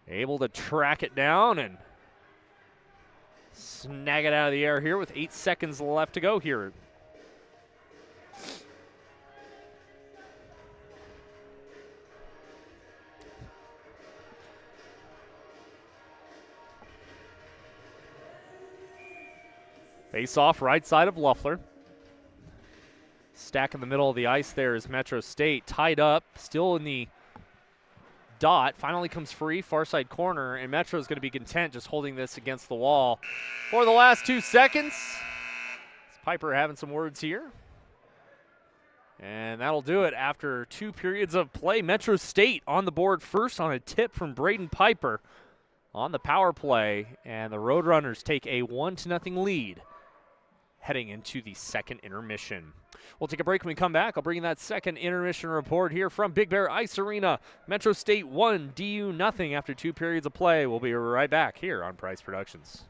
A: Able to track it down and snag it out of the air here with 8 seconds left to go here. Face off right side of Loeffler. Stack in the middle of the ice there is Metro State. Tied up, still in the dot. Finally comes free, far side corner, and Metro is going to be content just holding this against the wall for the last 2 seconds. Piper having some words here. And that'll do it after 2 periods of play. Metro State on the board first on a tip from Braden Piper on the power play, and the Roadrunners take a 1-0 lead heading into the second intermission. We'll take a break when we come back. I'll bring you that second intermission report here from Big Bear Ice Arena. Metro State 1, DU nothing after 2 periods of play. We'll be right back here on Price Productions.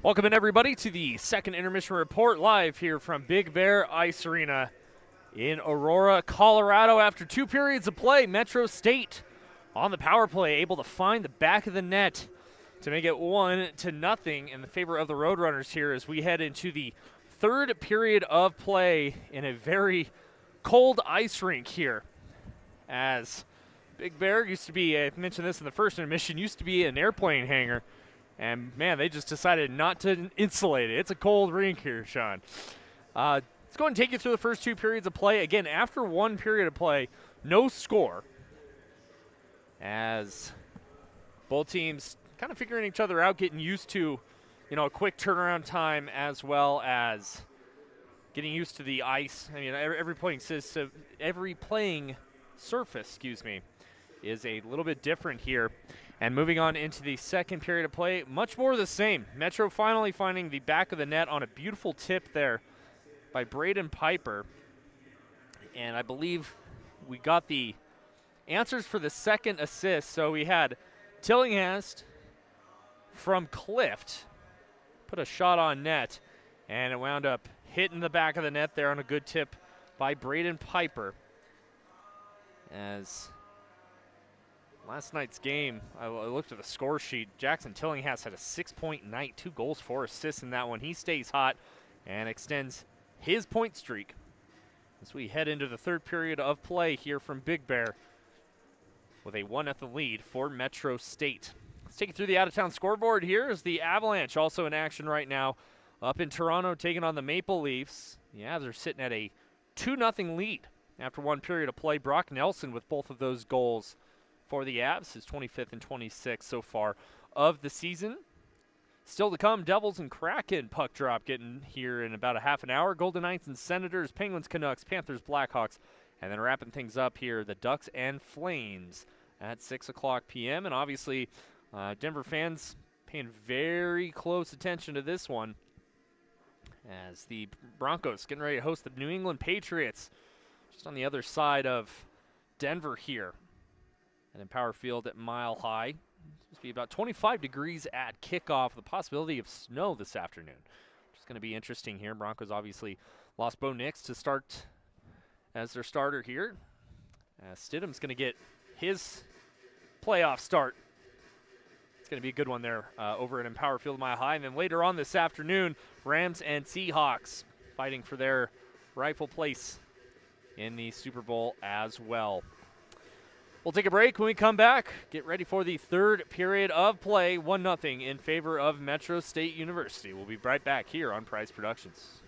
A: Welcome in, everybody, to the second intermission report live here from Big Bear Ice Arena in Aurora, Colorado. After 2 periods of play, Metro State on the power play, able to find the back of the net to make it 1-0 in the favor of the Roadrunners here as we head into the third period of play in a very cold ice rink here. As Big Bear used to be, I mentioned this in the first intermission, used to be an airplane hangar. And, man, they just decided not to insulate it. It's a cold rink here, Sean. Let's go and take you through the first 2 periods of play. Again, after 1 period of play, no score. As both teams kind of figuring each other out, getting used to, a quick turnaround time as well as getting used to the ice. I mean, every playing surface, is a little bit different here. And moving on into the second period of play, much more of the same. Metro finally finding the back of the net on a beautiful tip there by Braden Piper. And I believe we got the answers for the second assist. So we had Tillinghast from Clift put a shot on net, and it wound up hitting the back of the net there on a good tip by Braden Piper. As last night's game, I looked at the score sheet. Jackson Tillinghast had a 6-point night, 2 goals, 4 assists in that one. He stays hot and extends his point streak as we head into the third period of play here from Big Bear with a 1-0 lead for Metro State. Let's take you through the out-of-town scoreboard here as the Avalanche also in action right now up in Toronto taking on the Maple Leafs. The Avs are sitting at a 2-0 lead after 1 period of play. Brock Nelson with both of those goals for the Avs, his 25th and 26th so far of the season. Still to come, Devils and Kraken puck drop getting here in about a half an hour. Golden Knights and Senators, Penguins, Canucks, Panthers, Blackhawks, and then wrapping things up here, the Ducks and Flames at 6 o'clock p.m. And obviously, Denver fans paying very close attention to this one as the Broncos getting ready to host the New England Patriots just on the other side of Denver here. And in Power Field at Mile High. It's supposed to be about 25 degrees at kickoff. The possibility of snow this afternoon. Which is going to be interesting here. Broncos obviously lost Bo Nix to start as their starter here. Stidham's going to get his playoff start. It's going to be a good one there over at Empower Field Mile High. And then later on this afternoon, Rams and Seahawks fighting for their rightful place in the Super Bowl as well. We'll take a break. When we come back, get ready for the third period of play, 1-0 in favor of Metro State University. We'll be right back here on Price Productions.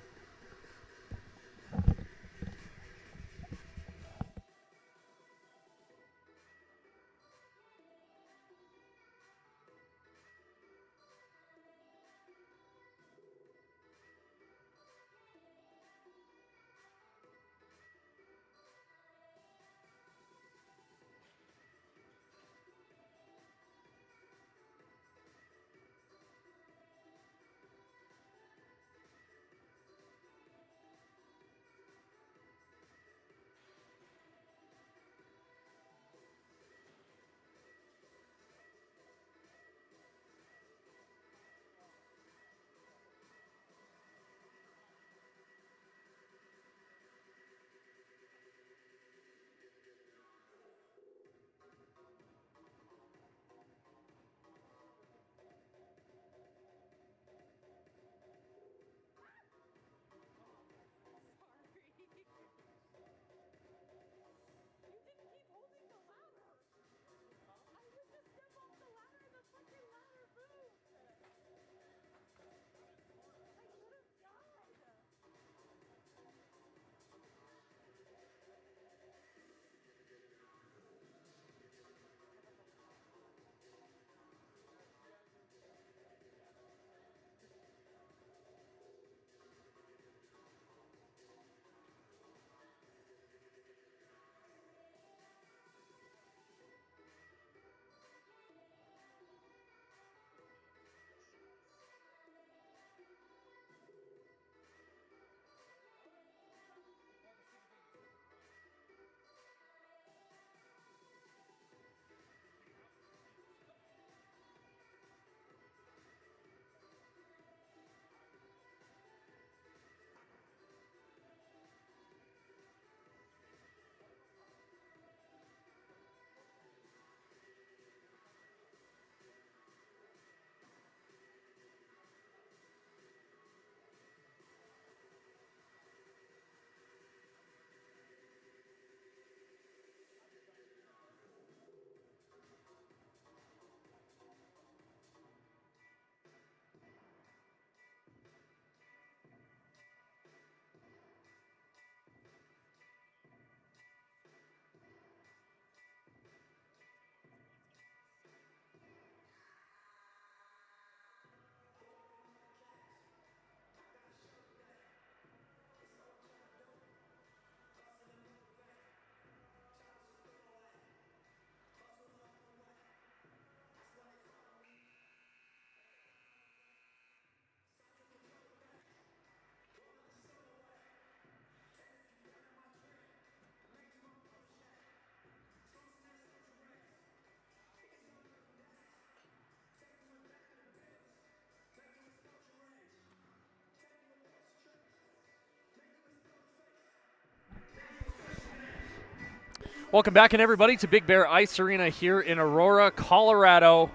A: Welcome back, and everybody, to Big Bear Ice Arena here in Aurora, Colorado,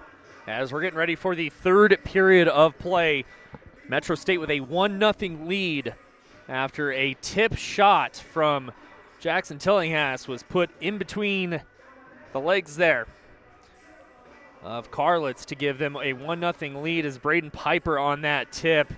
A: as we're getting ready for the third period of play. Metro State with a 1-0 lead after a tip shot from Jackson Tillinghast was put in between the legs there of Carlitz to give them a 1-0 lead as Braden Piper on that tip.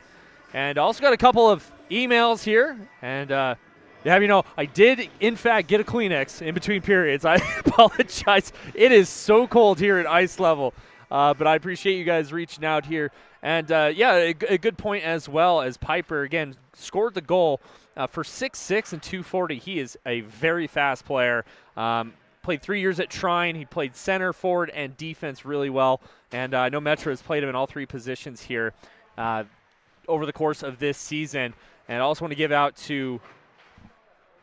A: And also got a couple of emails here, and I did, in fact, get a Kleenex in between periods. I apologize. It is so cold here at ice level, but I appreciate you guys reaching out here. And, a good point as well, as Piper, again, scored the goal for 6'6" and 240. He is a very fast player. Played 3 years at Trine. He played center, forward, and defense really well. And I know Metro has played him in all three positions here over the course of this season. And I also want to give out to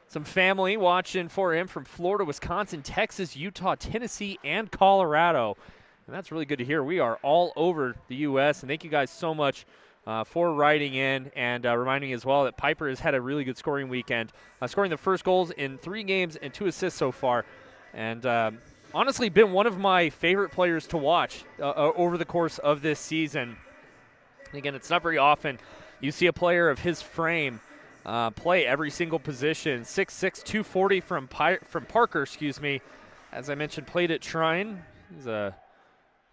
A: some family watching for him from Florida, Wisconsin, Texas, Utah, Tennessee, and Colorado. And that's really good to hear. We are all over the U.S., and thank you guys so much for writing in and reminding me as well that Piper has had a really good scoring weekend, scoring the first goals in 3 games and 2 assists so far. And honestly, been one of my favorite players to watch over the course of this season. And again, it's not very often you see a player of his frame play every single position. 6'6", 240 from Parker, As I mentioned, played at Trine. He's a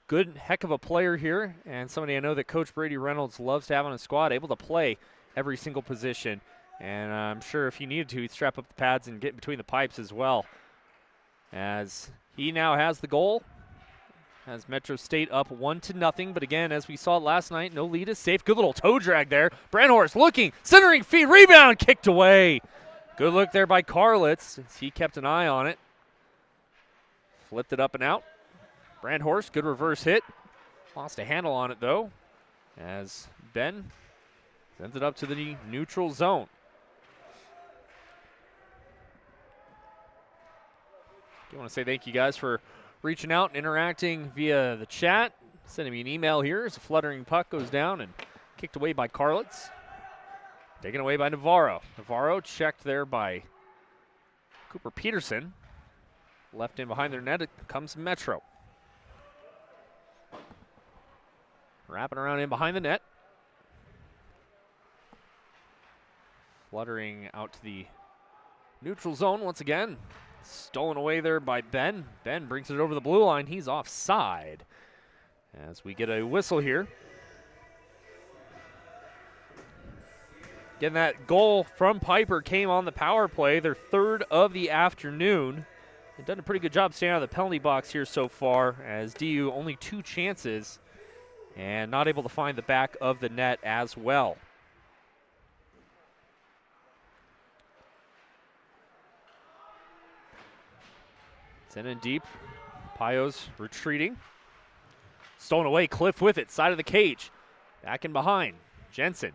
A: good heck of a player here, and somebody I know that Coach Brady Reynolds loves to have on his squad, able to play every single position. And I'm sure if he needed to, he'd strap up the pads and get between the pipes as well. As he now has the goal, has Metro State up 1-0. But again, as we saw last night, no lead is safe. Good little toe drag there. Brandhorst looking, centering feed, rebound, kicked away. Good look there by Carlitz as he kept an eye on it. Flipped it up and out. Brandhorst, good reverse hit. Lost a handle on it though, as Ben sends it up to the neutral zone. I want to say thank you guys for reaching out and interacting via the chat. Sending me an email here as a fluttering puck goes down and kicked away by Carlitz. Taken away by Navarro. Navarro checked there by Cooper Peterson. Left in behind their net, it comes Metro. Wrapping around in behind the net. Fluttering out to the neutral zone once again. Stolen away there by Ben. Ben brings it over the blue line. He's offside as we get a whistle here. Again, that goal from Piper came on the power play, their third of the afternoon. They've done a pretty good job staying out of the penalty box here so far, as DU only 2 chances and not able to find the back of the net as well. Send in deep. Payos retreating. Stolen away. Cliff with it. Side of the cage. Back in behind. Jensen.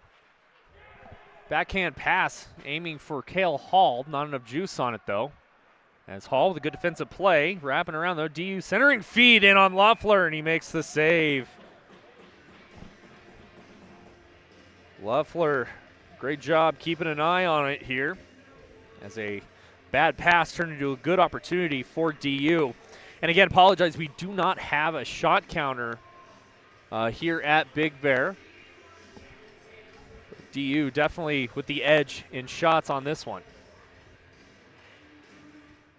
A: Backhand pass. Aiming for Cale Hall. Not enough juice on it, though. As Hall with a good defensive play. Wrapping around, though. DU centering feed in on Loeffler, and he makes the save. Loeffler, great job keeping an eye on it here. As a bad pass turned into a good opportunity for DU. And again, apologize, we do not have a shot counter here at Big Bear. DU definitely with the edge in shots on this one.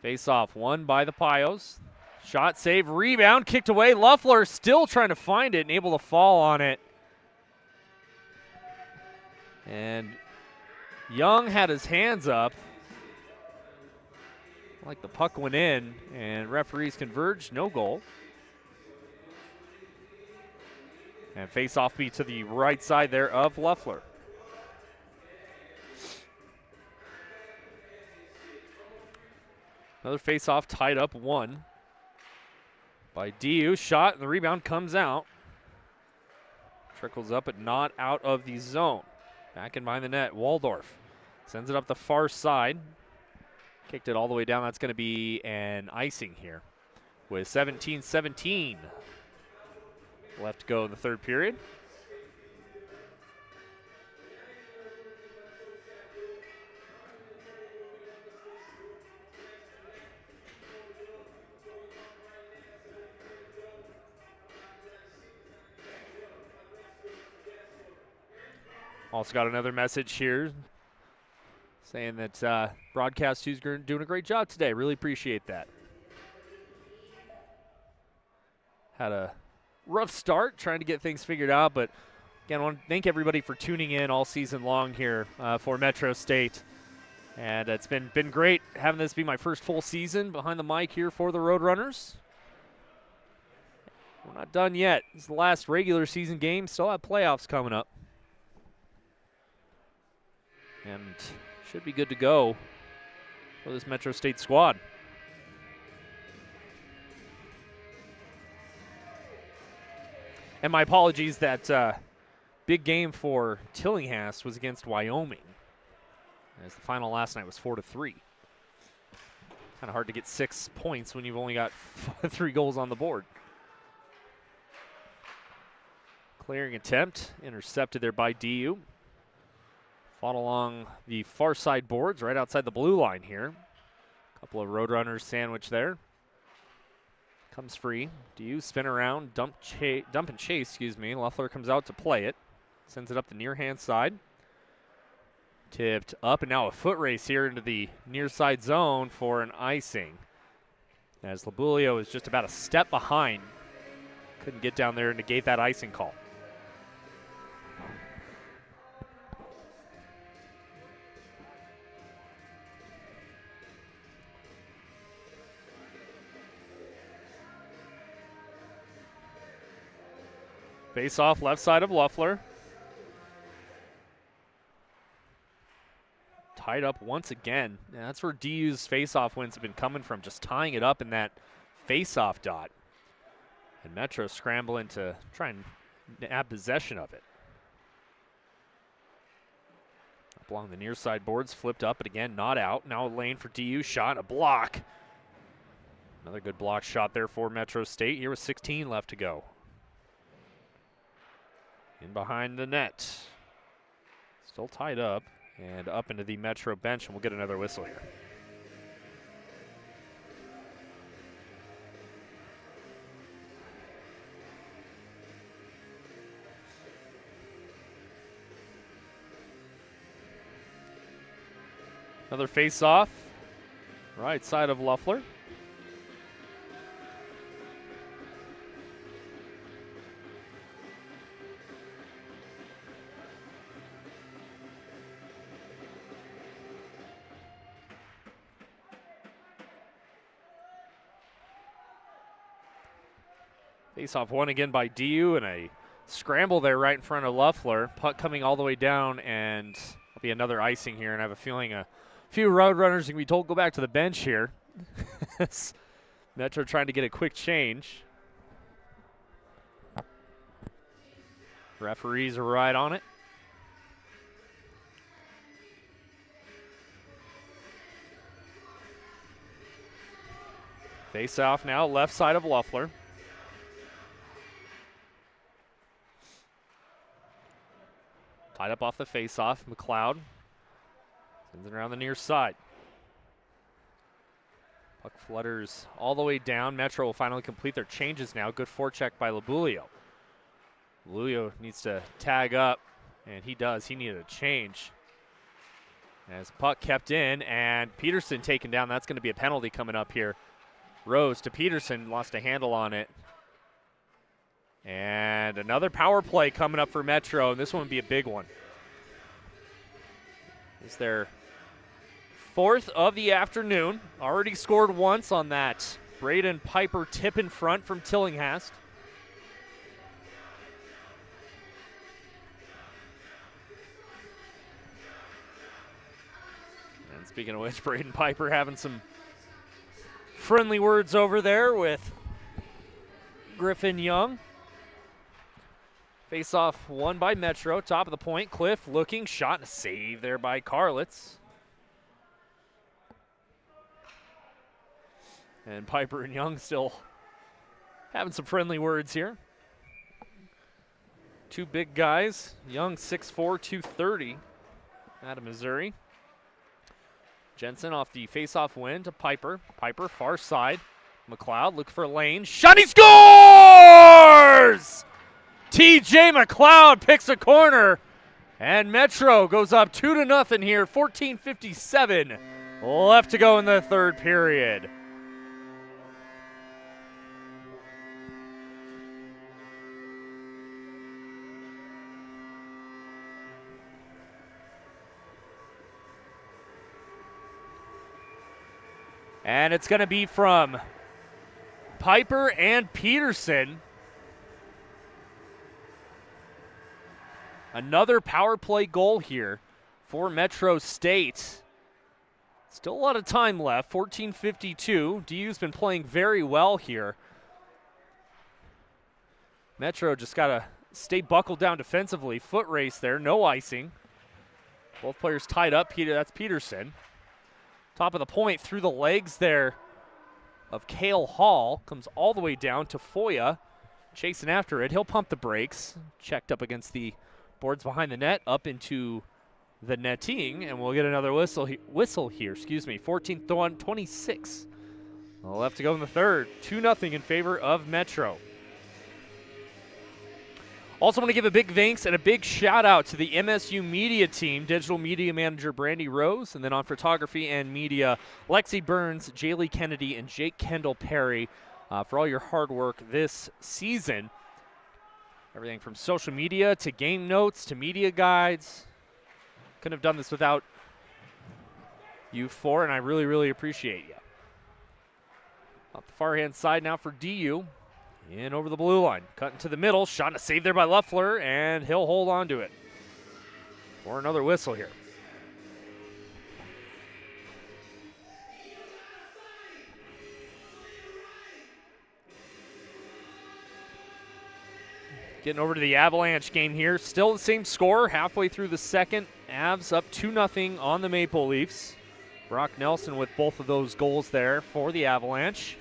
A: Face off, won by the Payos. Shot, save, rebound, kicked away. Loeffler still trying to find it and able to fall on it. And Young had his hands up. Like the puck went in, and referees converged, no goal. And face-off be to the right side there of Loeffler. Another face-off tied up 1 by DU. Shot, and the rebound comes out. Trickles up, but not out of the zone. Back in behind the net, Waldorf sends it up the far side. Kicked it all the way down. That's going to be an icing here with 17-17 left to go in the third period. Also got another message here saying that Broadcast 2's doing a great job today. Really appreciate that. Had a rough start trying to get things figured out, but again, I want to thank everybody for tuning in all season long here for Metro State. And it's been great having this be my first full season behind the mic here for the Roadrunners. We're not done yet. It's the last regular season game. Still have playoffs coming up. And should be good to go for this Metro State squad. And my apologies that big game for Tillinghast was against Wyoming, as the final last night was 4-3. Kind of hard to get 6 points when you've only got 3 goals on the board. Clearing attempt, intercepted there by DU. Fought along the far side boards right outside the blue line here. A couple of Roadrunners sandwich there. Comes free. DU spin around, dump and chase, excuse me. Loeffler comes out to play it. Sends it up the near hand side. Tipped up, and now a foot race here into the near side zone for an icing. As Labulio is just about a step behind. Couldn't get down there and negate that icing call. Face off left side of Loeffler. Tied up once again. And that's where DU's face-off wins have been coming from, just tying it up in that face-off dot. And Metro scrambling to try and have possession of it. Up along the near side boards, flipped up, but again, not out. Now a lane for DU, shot, a block. Another good block shot there for Metro State. Here with 16 left to go. In behind the net. Still tied up. And up into the Metro bench, and we'll get another whistle here. Another face-off. Right side of Loeffler. Face-off won again by DU, and a scramble there right in front of Loeffler. Puck coming all the way down, and there'll be another icing here, and I have a feeling a few Roadrunners are going to be told go back to the bench here. Metro trying to get a quick change. Referees are right on it. Face-off now, left side of Loeffler. Tied up off the face-off. McLeod sends it around the near side. Puck flutters all the way down. Metro will finally complete their changes now. Good forecheck by Labulio. Labulio needs to tag up, and he does. He needed a change. As puck kept in, and Peterson taken down. That's going to be a penalty coming up here. Rose to Peterson, lost a handle on it. And another power play coming up for Metro, and this one would be a big one. It's their 4th of the afternoon. Already scored once on that Braden Piper tip in front from Tillinghast. And speaking of which, Braden Piper having some friendly words over there with Griffin Young. Face-off won by Metro. Top of the point. Cliff looking. Shot and a save there by Karlitz. And Piper and Young still having some friendly words here. Two big guys. Young 6'4", 230 out of Missouri. Jensen off the face-off win to Piper. Piper far side. McLeod look for a lane. Shot, he scores! TJ McLeod picks a corner And Metro goes up 2-0 here, 14:57 left to go in the third period. And it's going to be from Piper and Peterson. Another power play goal here for Metro State. Still a lot of time left, 14:52. DU's been playing very well here. Metro just got to stay buckled down defensively. Foot race there, no icing. Both players tied up. That's Peterson. Top of the point through the legs there of Cale Hall. Comes all the way down to Foya. Chasing after it. He'll pump the brakes. Checked up against the boards behind the net. Up into the netting. And we'll get another whistle here. 14-26. Left to go in the third. 2-0 in favor of Metro. Also want to give a big thanks and a big shout out to the MSU media team, digital media manager Brandy Rose, and then on photography and media, Lexi Burns, Jaylee Kennedy, and Jake Kendall Perry for all your hard work this season. Everything from social media to game notes to media guides. Couldn't have done this without you four, and I really, really appreciate you. Up the far hand side now for DU. In over the blue line, cut into the middle, shot and a save there by Loeffler, and he'll hold on to it for another whistle here. Getting over to the Avalanche game here, still the same score, halfway through the second. Avs up 2-0 on the Maple Leafs. Brock Nelson with both of those goals there for the Avalanche.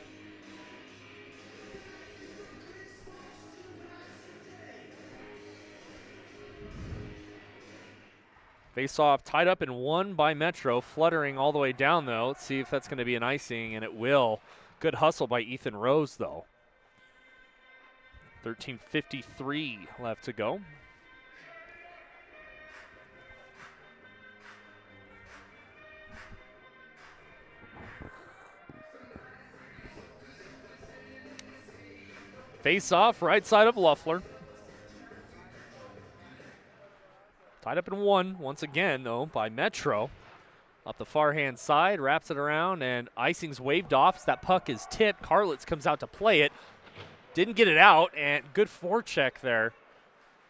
A: Face-off tied up and won by Metro, fluttering all the way down, though. Let's see if that's going to be an icing, and it will. Good hustle by Ethan Rose, though. 13:53 left to go. Face-off, right side of Loeffler. Tied up in one once again, though, by Metro. Up the far hand side, wraps it around, and icing's waved off as that puck is tipped. Carlitz comes out to play it. Didn't get it out, and good forecheck there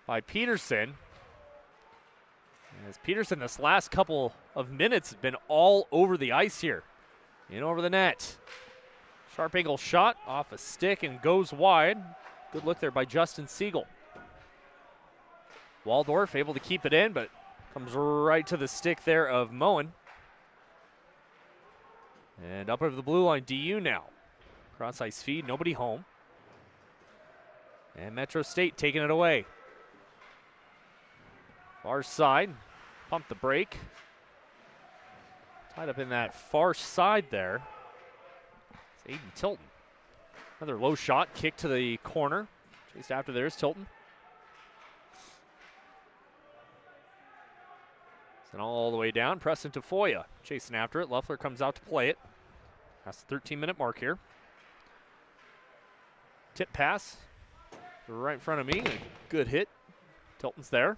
A: by Peterson. As Peterson, this last couple of minutes, has been all over the ice here. In over the net. Sharp angle shot off a stick and goes wide. Good look there by Justin Siegel. Waldorf able to keep it in, but comes right to the stick there of Moen. And up over the blue line, DU now. Cross ice feed, nobody home. And Metro State taking it away. Far side, pump the brake. Tied up in that far side there. It's Aiden Tilton. Another low shot, kick to the corner. Chased after there's Tilton. And all the way down, press into Foya. Chasing after it, Loeffler comes out to play it. That's the 13-minute mark here. Tip pass, right in front of me, a good hit. Tilton's there.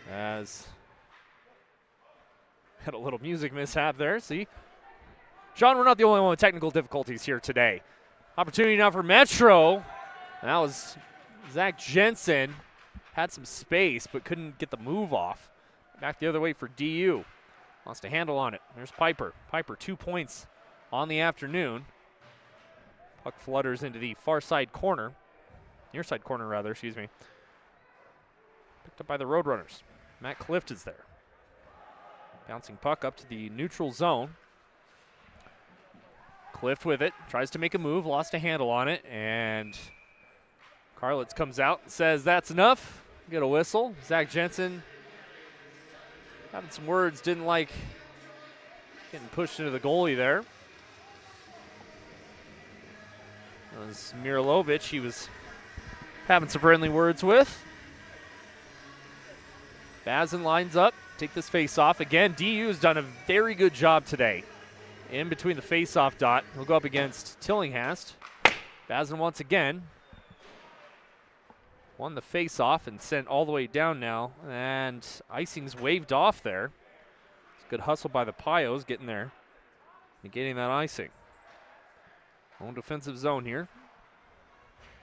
A: As had a little music mishap there, see? John, we're not the only one with technical difficulties here today. Opportunity now for Metro. And that was Zach Jensen. Had some space, but couldn't get the move off. Back the other way for DU. Lost a handle on it. There's Piper. Piper, 2 points on the afternoon. Puck flutters into the far side corner. Near side corner, rather, excuse me. Picked up by the Roadrunners. Matt Clift is there. Bouncing puck up to the neutral zone. Clift with it. Tries to make a move. Lost a handle on it. And Carlitz comes out and says, that's enough. Get a whistle. Zach Jensen having some words, didn't like getting pushed into the goalie there. That was Mirilovic he was having some friendly words with. Bazin lines up, take this face-off. Again, DU has done a very good job today. In between the face-off dot, he'll go up against Tillinghast. Bazin once again won the face-off and sent all the way down now, and icing's waved off there. It's a good hustle by the Pios getting there and getting that icing. Own defensive zone here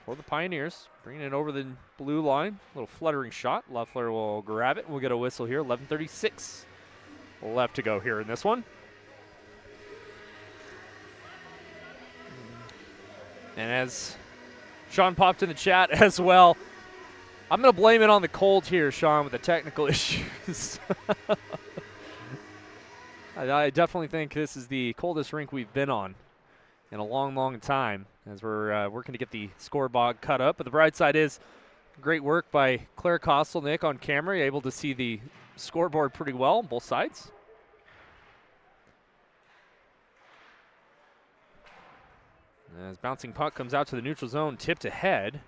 A: for the Pioneers, bringing it over the blue line. A little fluttering shot. Loeffler will grab it. We'll get a whistle here. 11:36 left to go here in this one. And as Sean popped in the chat as well, I'm going to blame it on the cold here, Sean, with the technical issues. I definitely think this is the coldest rink we've been on in a long, long time as we're working to get the scoreboard cut up. But the bright side is great work by Claire Costel, Nick, on camera, able to see the scoreboard pretty well on both sides. As bouncing puck comes out to the neutral zone, tipped ahead.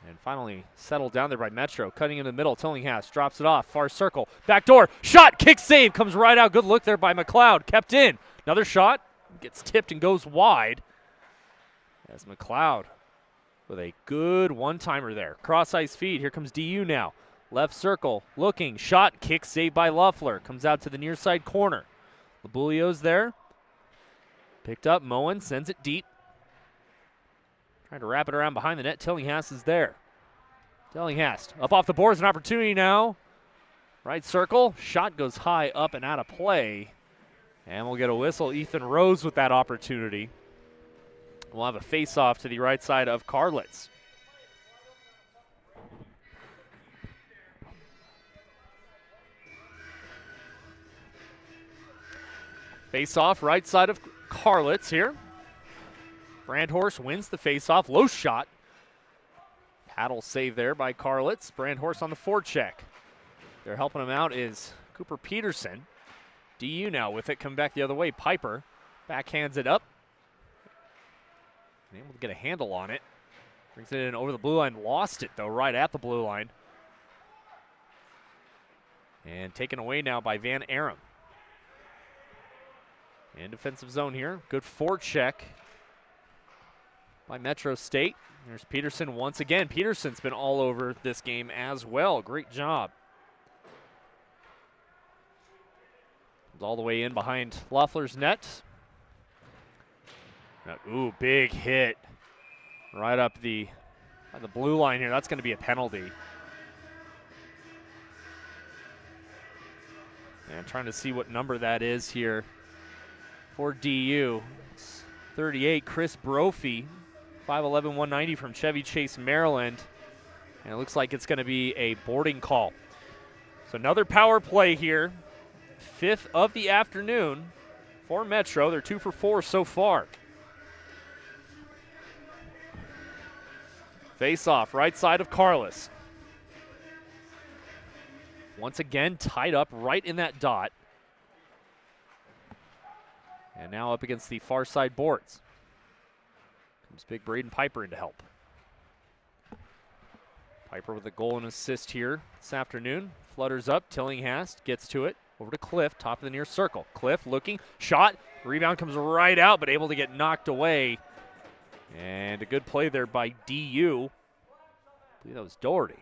A: And finally settled down there by Metro. Cutting in the middle, Tillinghast drops it off. Far circle, back door, shot, kick save, comes right out. Good look there by McLeod, kept in. Another shot, gets tipped and goes wide. As McLeod with a good one-timer there. Cross-ice feed, here comes DU now. Left circle, looking, shot, kick save by Loeffler. Comes out to the near side corner. Labulio's there. Picked up, Moen sends it deep. Trying to wrap it around behind the net. Tillinghast is there. Tillinghast up off the boards, an opportunity now. Right circle, shot goes high up and out of play. And we'll get a whistle. Ethan Rose with that opportunity. We'll have a face-off to the right side of Carlitz. Face-off, right side of Carlitz here. Brandhorst wins the face-off. Low shot. Paddle save there by Carlitz. Brandhorst on the forecheck. They're helping him out is Cooper Peterson. DU now with it, come back the other way. Piper backhands it up. Able to get a handle on it. Brings it in over the blue line. Lost it, though, right at the blue line. And taken away now by Van Aram. In defensive zone here. Good forecheck by Metro State. There's Peterson once again. Peterson's been all over this game as well. Great job. All the way in behind Loeffler's net. Ooh, big hit. Right up the blue line here. That's going to be a penalty. And trying to see what number that is here for DU. It's 38, Chris Brophy. 5'11", 190 from Chevy Chase, Maryland. And it looks like it's going to be a boarding call. So another power play here. 5th of the afternoon for Metro. They're 2 for 4 so far. Face off, right side of Carlitz. Once again, tied up right in that dot. And now up against the far side boards. Comes big Braden Piper in to help. Piper with a goal and assist here this afternoon. Flutters up, Tillinghast gets to it. Over to Cliff, top of the near circle. Cliff looking, shot, rebound comes right out, but able to get knocked away. And a good play there by DU. I believe that was Doherty.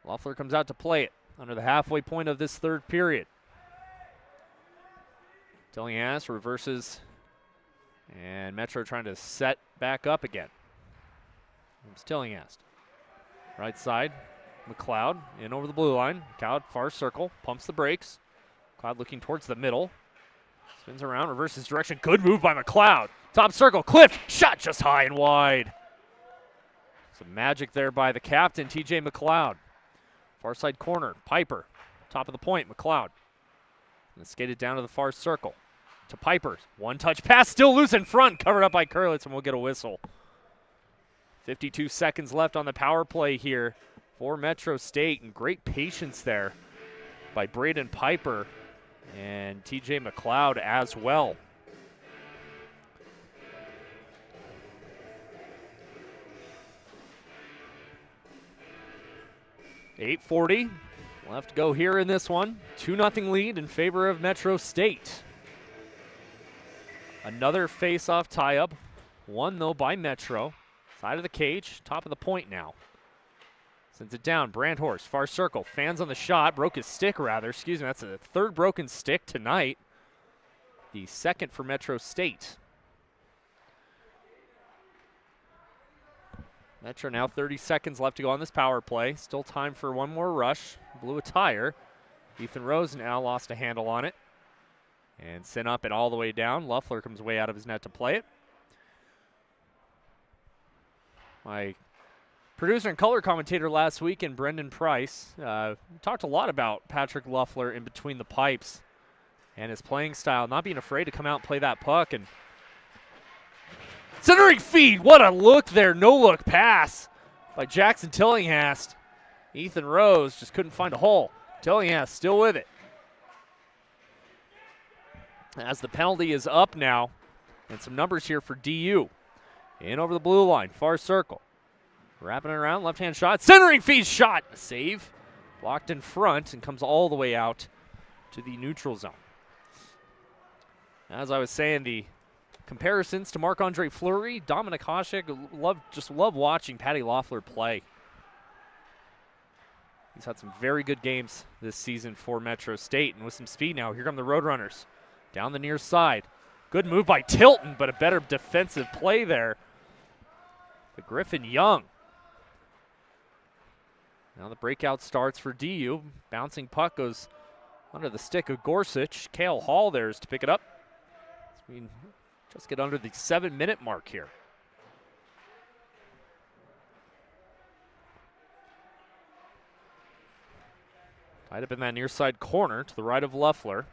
A: Loeffler comes out to play it under the halfway point of this third period. Tillinghast reverses, and Metro trying to set back up again. It's Tillinghast. Right side, McLeod in over the blue line. McLeod far circle, pumps the brakes. McLeod looking towards the middle. Spins around, reverses direction. Good move by McLeod. Top circle, Cliff, shot just high and wide. Some magic there by the captain, TJ McLeod. Far side corner, Piper. Top of the point, McLeod. And skated down to the far circle. To Piper. One touch pass, still loose in front, covered up by Kurlitz, and we'll get a whistle. 52 seconds left on the power play here for Metro State, and great patience there by Braden Piper and TJ McLeod as well. 8:40 left to go here in this one. 2-0 lead in favor of Metro State. Another face-off tie-up. One, though, by Metro. Side of the cage, top of the point now. Sends it down, Brandhorst, far circle. Fans on the shot, broke his stick rather. Excuse me, that's a third broken stick tonight. The second for Metro State. Metro now 30 seconds left to go on this power play. Still time for one more rush. Blew a tire. Ethan Rose now lost a handle on it. And sent up and all the way down. Luffler comes way out of his net to play it. My producer and color commentator last week, and Brendan Price, talked a lot about Patrick Luffler in between the pipes and his playing style, not being afraid to come out and play that puck. And centering feed, what a look there, no-look pass by Jackson Tillinghast. Ethan Rose just couldn't find a hole. Tillinghast still with it. As the penalty is up now, and some numbers here for DU. In over the blue line, far circle. Wrapping it around, left-hand shot, centering feed shot. A save, blocked in front and comes all the way out to the neutral zone. As I was saying, the comparisons to Marc-Andre Fleury, Dominic Hasek, just love watching Patty Loeffler play. He's had some very good games this season for Metro State, and with some speed now, here come the Roadrunners. Down the near side. Good move by Tilton, but a better defensive play there. But Griffin Young. Now the breakout starts for DU. Bouncing puck goes under the stick of Gorsuch. Cale Hall there is to pick it up. So we just get under the 7-minute mark here. Tied up in that near side corner to the right of Loeffler.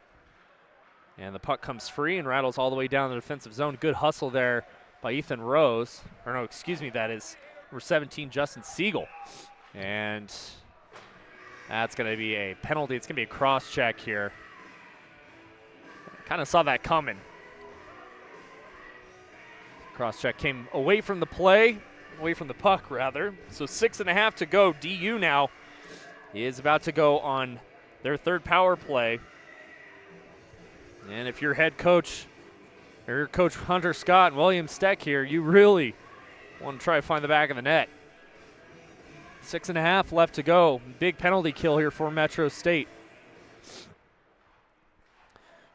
A: And the puck comes free and rattles all the way down the defensive zone. Good hustle there by Ethan Rose. Or no, excuse me, that is number 17, Justin Siegel. And that's going to be a penalty. It's going to be a cross-check here. Kind of saw that coming. Cross-check came away from the play, away from the puck, rather. So 6.5 to go. DU now is about to go on their third power play. And if you're head coach, or your coach Hunter Scott and William Steck here, you really want to try to find the back of the net. 6.5 left to go. Big penalty kill here for Metro State.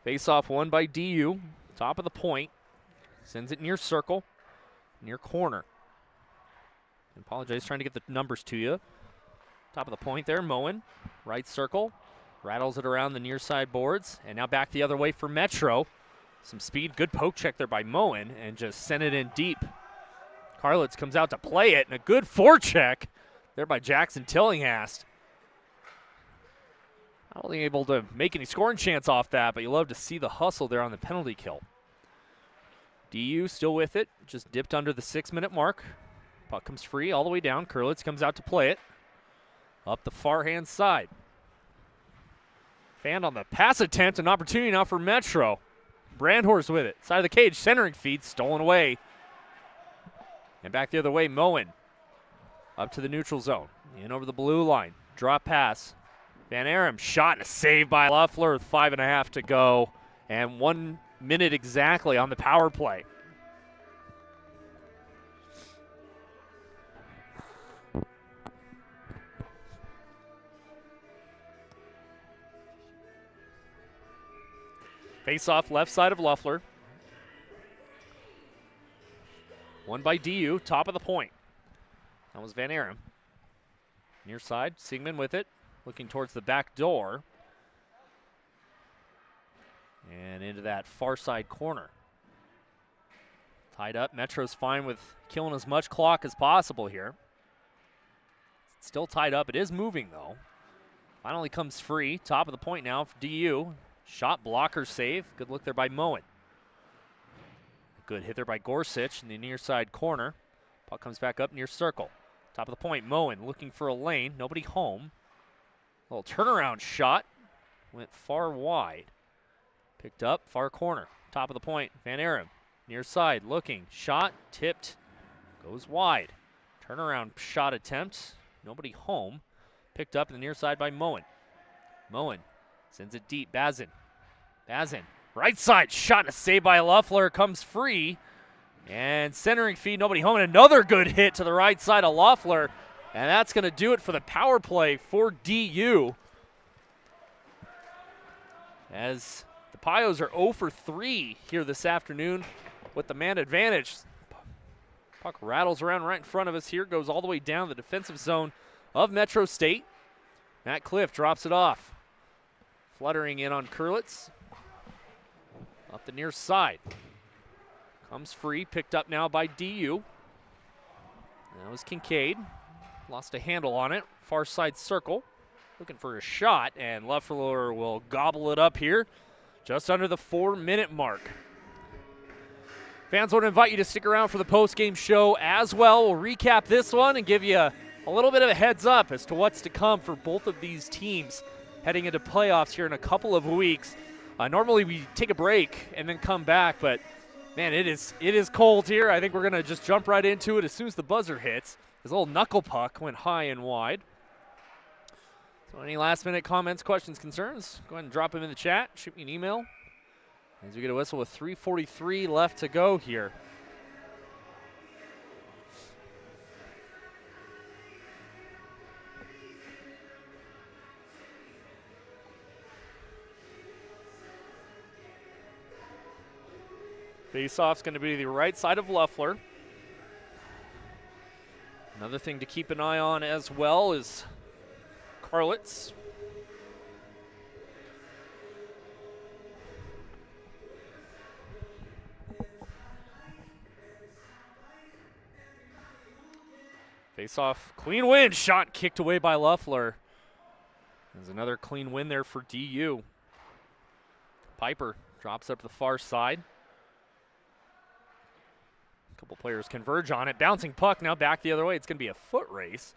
A: Face-off won by DU. Top of the point. Sends it near circle, near corner. I apologize, trying to get the numbers to you. Top of the point there, Moen. Right circle. Rattles it around the near side boards. And now back the other way for Metro. Some speed, good poke check there by Moen, and just sent it in deep. Karlitz comes out to play it, and a good forecheck there by Jackson Tillinghast. Not only able to make any scoring chance off that, but you love to see the hustle there on the penalty kill. DU still with it, just dipped under the 6-minute mark. Puck comes free all the way down. Karlitz comes out to play it. Up the far hand side. Fan on the pass attempt, an opportunity now for Metro. Brandhorst with it. Side of the cage, centering feed, stolen away. And back the other way, Moen. Up to the neutral zone. In over the blue line. Drop pass. Van Arum shot and a save by Loeffler with 5.5 to go. And 1 minute exactly on the power play. Face-off left side of Loeffler. Won by DU, top of the point. That was Van Arum. Near side, Siegman with it, looking towards the back door. And into that far side corner. Tied up, Metro's fine with killing as much clock as possible here. It's still tied up, it is moving though. Finally comes free, top of the point now for DU. Shot blocker save. Good look there by Moen. Good hit there by Gorsuch in the near side corner. Puck comes back up near circle. Top of the point, Moen looking for a lane. Nobody home. A little turnaround shot. Went far wide. Picked up, far corner. Top of the point, Van Arum. Near side, looking. Shot, tipped. Goes wide. Turnaround shot attempt. Nobody home. Picked up in the near side by Moen. Moen sends it deep. Bazin. Right side shot and a save by Loeffler. Comes free. And centering feed, nobody home. And another good hit to the right side of Loeffler. And that's going to do it for the power play for DU. As the Pios are 0 for 3 here this afternoon with the man advantage. Puck rattles around right in front of us here, goes all the way down the defensive zone of Metro State. Matt Cliff drops it off. Fluttering in on Kurlitz. Up the near side. Comes free, picked up now by DU. That was Kincaid. Lost a handle on it. Far side circle. Looking for a shot, and Loeffler will gobble it up here just under the 4-minute mark. Fans want to invite you to stick around for the post-game show as well. We'll recap this one and give you a little bit of a heads up as to what's to come for both of these teams heading into playoffs here in a couple of weeks. Normally we take a break and then come back, but man, it is cold here. I think we're going to just jump right into it as soon as the buzzer hits. This little knuckle puck went high and wide. So any last-minute comments, questions, concerns, go ahead and drop them in the chat. Shoot me an email as we get a whistle with 3:43 left to go here. Face-off's going to be the right side of Loeffler. Another thing to keep an eye on as well is Karlitz. Face-off, clean win, shot kicked away by Loeffler. There's another clean win there for DU. Piper drops up the far side. A couple players converge on it. Bouncing puck now back the other way. It's going to be a foot race.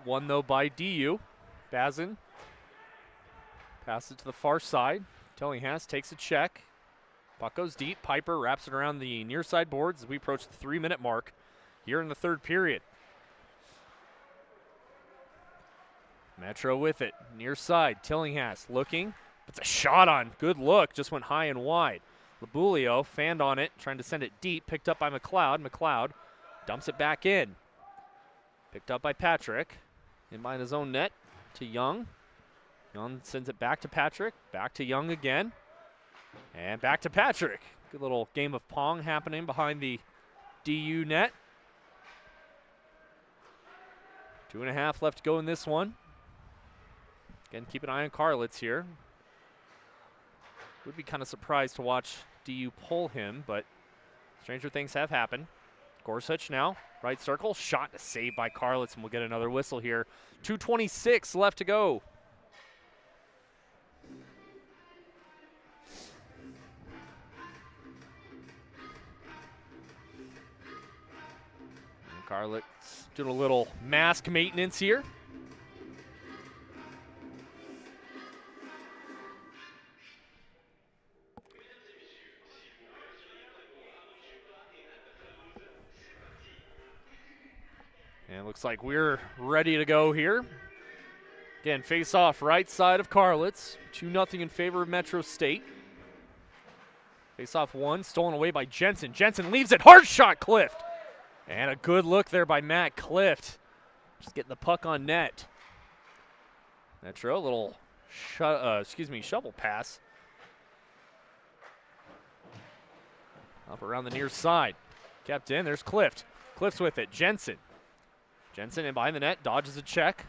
A: Won, though, by DU. Bazin passes it to the far side. Tillinghast takes a check. Puck goes deep. Piper wraps it around the near side boards as we approach the 3-minute mark here in the third period. Metro with it. Near side. Tillinghast looking. It's a shot on. Good look. Just went high and wide. Labulio fanned on it, trying to send it deep. Picked up by McLeod. McLeod dumps it back in. Picked up by Patrick. In behind his own net to Young. Young sends it back to Patrick. Back to Young again. And back to Patrick. Good little game of pong happening behind the DU net. 2.5 left to go in this one. Again, keep an eye on Karlitz here. Would be kind of surprised to watch DU pull him, but stranger things have happened. Gorsuch now, right circle, shot and a save by Karlitz, and we'll get another whistle here. 2:26 left to go. And Karlitz doing a little mask maintenance here. And it looks like we're ready to go here. Again, face off right side of Karlitz. 2-0 in favor of Metro State. Face off one, stolen away by Jensen. Jensen leaves it, hard shot, Clift. And a good look there by Matt Clift. Just getting the puck on net. Metro, a little shovel pass. Up around the near side. Kept in, there's Clift. Clift's with it, Jensen. Jensen in behind the net, dodges a check.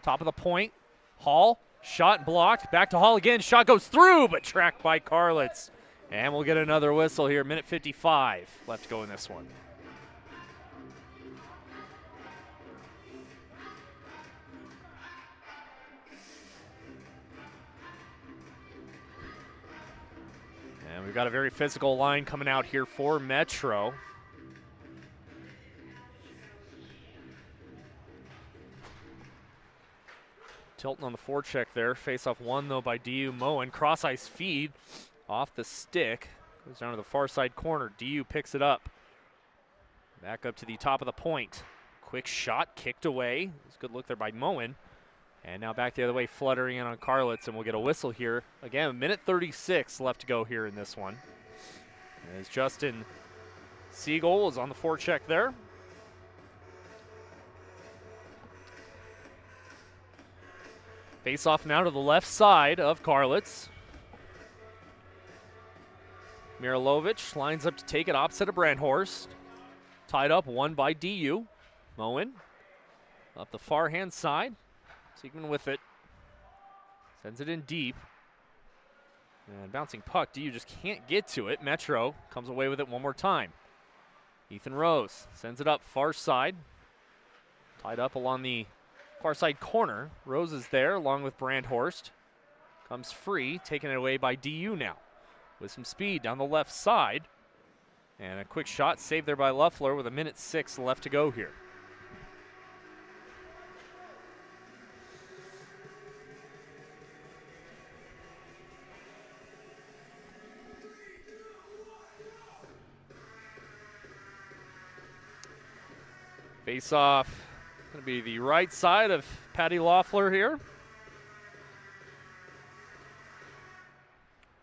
A: Top of the point. Hall, shot blocked. Back to Hall again. Shot goes through, but tracked by Karlitz. And we'll get another whistle here. Minute 55 left to go in this one. And we've got a very physical line coming out here for Metro. Tilton on the forecheck there. Face-off one, though, by DU. Moen. Cross-ice feed off the stick. Goes down to the far side corner. DU picks it up. Back up to the top of the point. Quick shot kicked away. It's a good look there by Moen. And now back the other way, fluttering in on Karlitz, and we'll get a whistle here. Again, a minute 36 left to go here in this one. As Justin Siegel is on the forecheck there. Face off now to the left side of Karlitz. Mirilovic lines up to take it opposite of Brandhorst. Tied up, won by DU. Moen up the far hand side. Siegman with it. Sends it in deep. And bouncing puck, DU just can't get to it. Metro comes away with it one more time. Ethan Rose sends it up far side. Tied up along the far side corner. Rose is there along with Brandhorst. Comes free, taken it away by DU now. With some speed down the left side. And a quick shot saved there by Loeffler with a minute 6 left to go here. Face off, going to be the right side of Patty Loeffler here.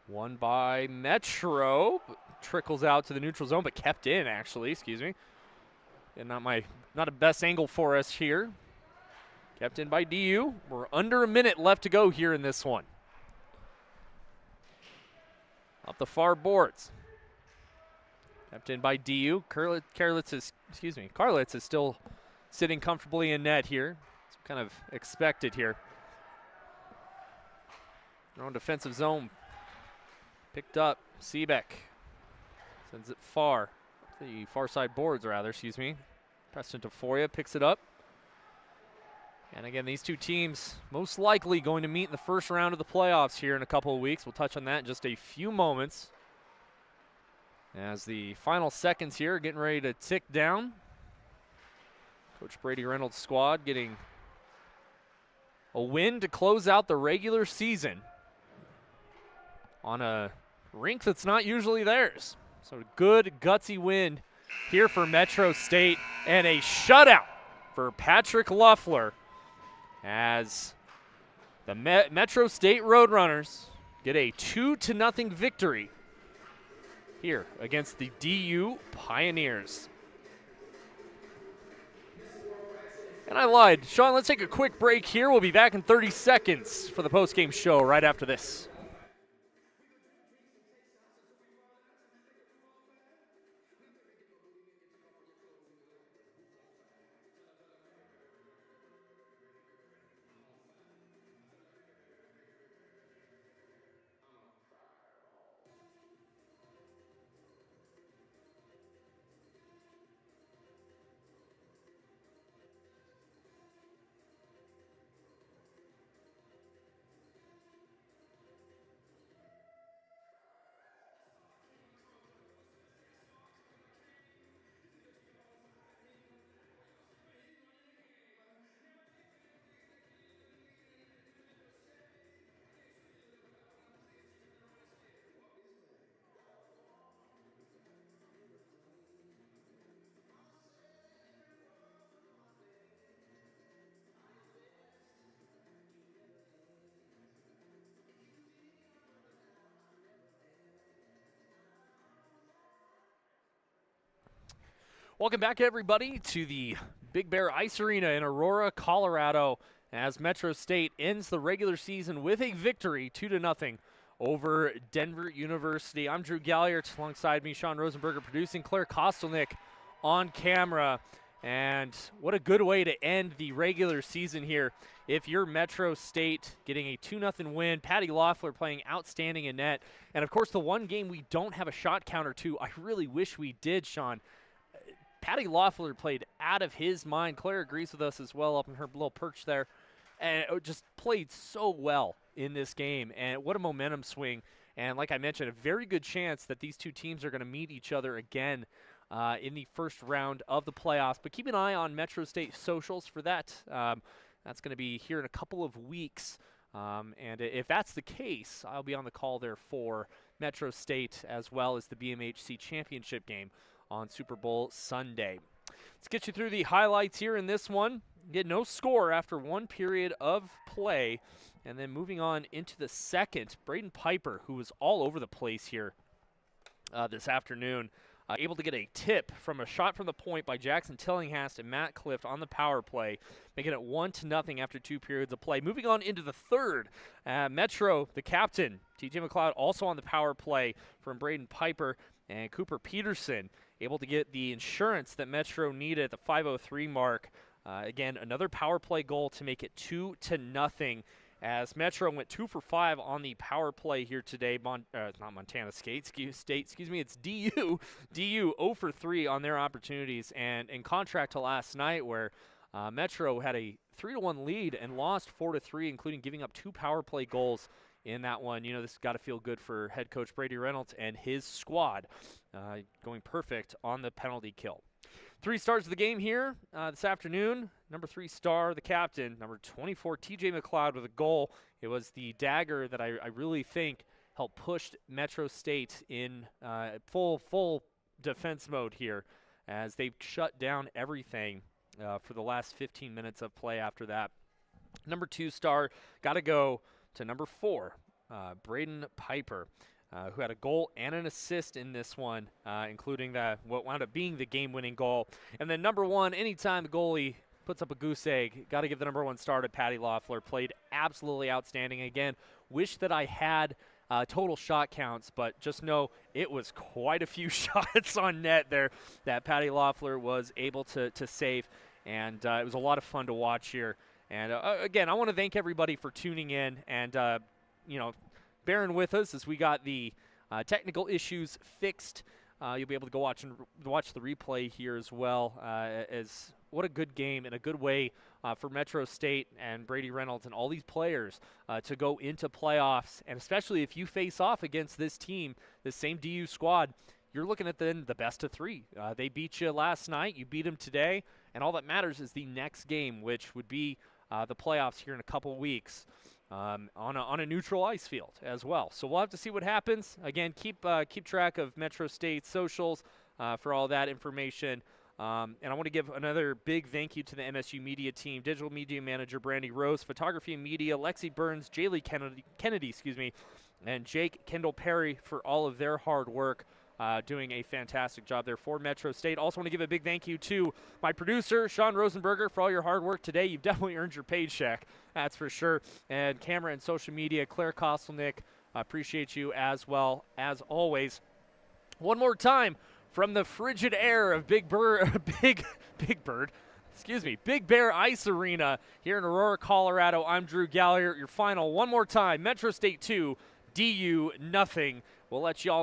A: Won by Metro, trickles out to the neutral zone, but kept in actually, excuse me. And not a best angle for us here. Kept in by DU. We're under a minute left to go here in this one. Up the far boards. Kept in by DU. Karlitz is still sitting comfortably in net here. It's kind of expected here. Their own defensive zone. Picked up. Seebeck sends it far. The far side boards, rather, excuse me. Preston Tafoya picks it up. And again, these two teams most likely going to meet in the first round of the playoffs here in a couple of weeks. We'll touch on that in just a few moments. As the final seconds here are getting ready to tick down. Coach Brady Reynolds' squad getting a win to close out the regular season on a rink that's not usually theirs. So a good, gutsy win here for Metro State and a shutout for Patrick Loeffler as the Metro State Roadrunners get a 2-0 victory here against the DU Pioneers. And I lied. Sean, let's take a quick break here. We'll be back in 30 seconds for the post-game show right after this. Welcome back, everybody, to the Big Bear Ice Arena in Aurora, Colorado, as Metro State ends the regular season with a victory, 2-0 over Denver University. I'm Drew Galyardt, alongside me, Sean Rosenberger, producing, Claire Kostelnick on camera. And what a good way to end the regular season here. If you're Metro State getting a 2-0 win, Patty Loeffler playing outstanding in net. And, of course, the one game we don't have a shot counter to, I really wish we did, Sean. Patty Loeffler played out of his mind. Claire agrees with us as well up in her little perch there. And just played so well in this game. And what a momentum swing. And like I mentioned, a very good chance that these two teams are going to meet each other again in the first round of the playoffs. But keep an eye on Metro State socials for that. That's going to be here in a couple of weeks. And if that's the case, I'll be on the call there for Metro State as well as the BMHC championship game on Super Bowl Sunday. Let's get you through the highlights here in this one. Get no score after 1 period of play. And then moving on into the second, Braden Piper, who was all over the place here this afternoon, able to get a tip from a shot from the point by Jackson Tillinghast and Matt Clift on the power play, making it 1-0 after 2 periods of play. Moving on into the third, Metro, the captain, TJ McLeod, also on the power play from Braden Piper, and Cooper Peterson able to get the insurance that Metro needed at the 5:03 mark. Again, another power play goal to make it 2-0. As Metro went 2 for 5 on the power play here today. Not Montana State, excuse me, it's DU. DU 0 for 3 on their opportunities. And in contrast to last night where Metro had a 3-1 lead and lost 4-3, including giving up 2 power play goals in that one. You know, this has got to feel good for head coach Brady Reynolds and his squad, going perfect on the penalty kill. 3 stars of the game here this afternoon. Number 3 star, the captain. Number 24, TJ McLeod with a goal. It was the dagger that I really think helped push Metro State in full defense mode here as they shut down everything for the last 15 minutes of play after that. Number 2 star, got to go to number 4, Braden Piper. Who had a goal and an assist in this one, including what wound up being the game-winning goal. And then number 1, anytime the goalie puts up a goose egg, got to give the number 1 star to Patty Loeffler. Played absolutely outstanding. Again, wish that I had total shot counts, but just know it was quite a few shots on net there that Patty Loeffler was able to save. And it was a lot of fun to watch here. And again, I want to thank everybody for tuning in and, bearing with us as we got the technical issues fixed. You'll be able to go watch the replay here as well. As what a good game and a good way for Metro State and Brady Reynolds and all these players to go into playoffs. And especially if you face off against this team, this same DU squad, you're looking at the best of 3. They beat you last night. You beat them today. And all that matters is the next game, which would be the playoffs here in a couple weeks. On a neutral ice field as well. So we'll have to see what happens. Again, keep track of Metro State's socials for all that information. And I want to give another big thank you to the MSU media team, digital media manager Brandy Rose, photography and media, Lexi Burns, Jaylee Kennedy, and Jake Kendall Perry for all of their hard work. Doing a fantastic job there for Metro State. Also want to give a big thank you to my producer, Sean Rosenberger, for all your hard work today. You've definitely earned your paycheck, that's for sure. And camera and social media, Claire Kostelnick, appreciate you as well, as always. One more time from the frigid air of Big Bear Ice Arena here in Aurora, Colorado. I'm Drew Galyardt. Your final one more time, Metro State 2, DU nothing. We'll let y'all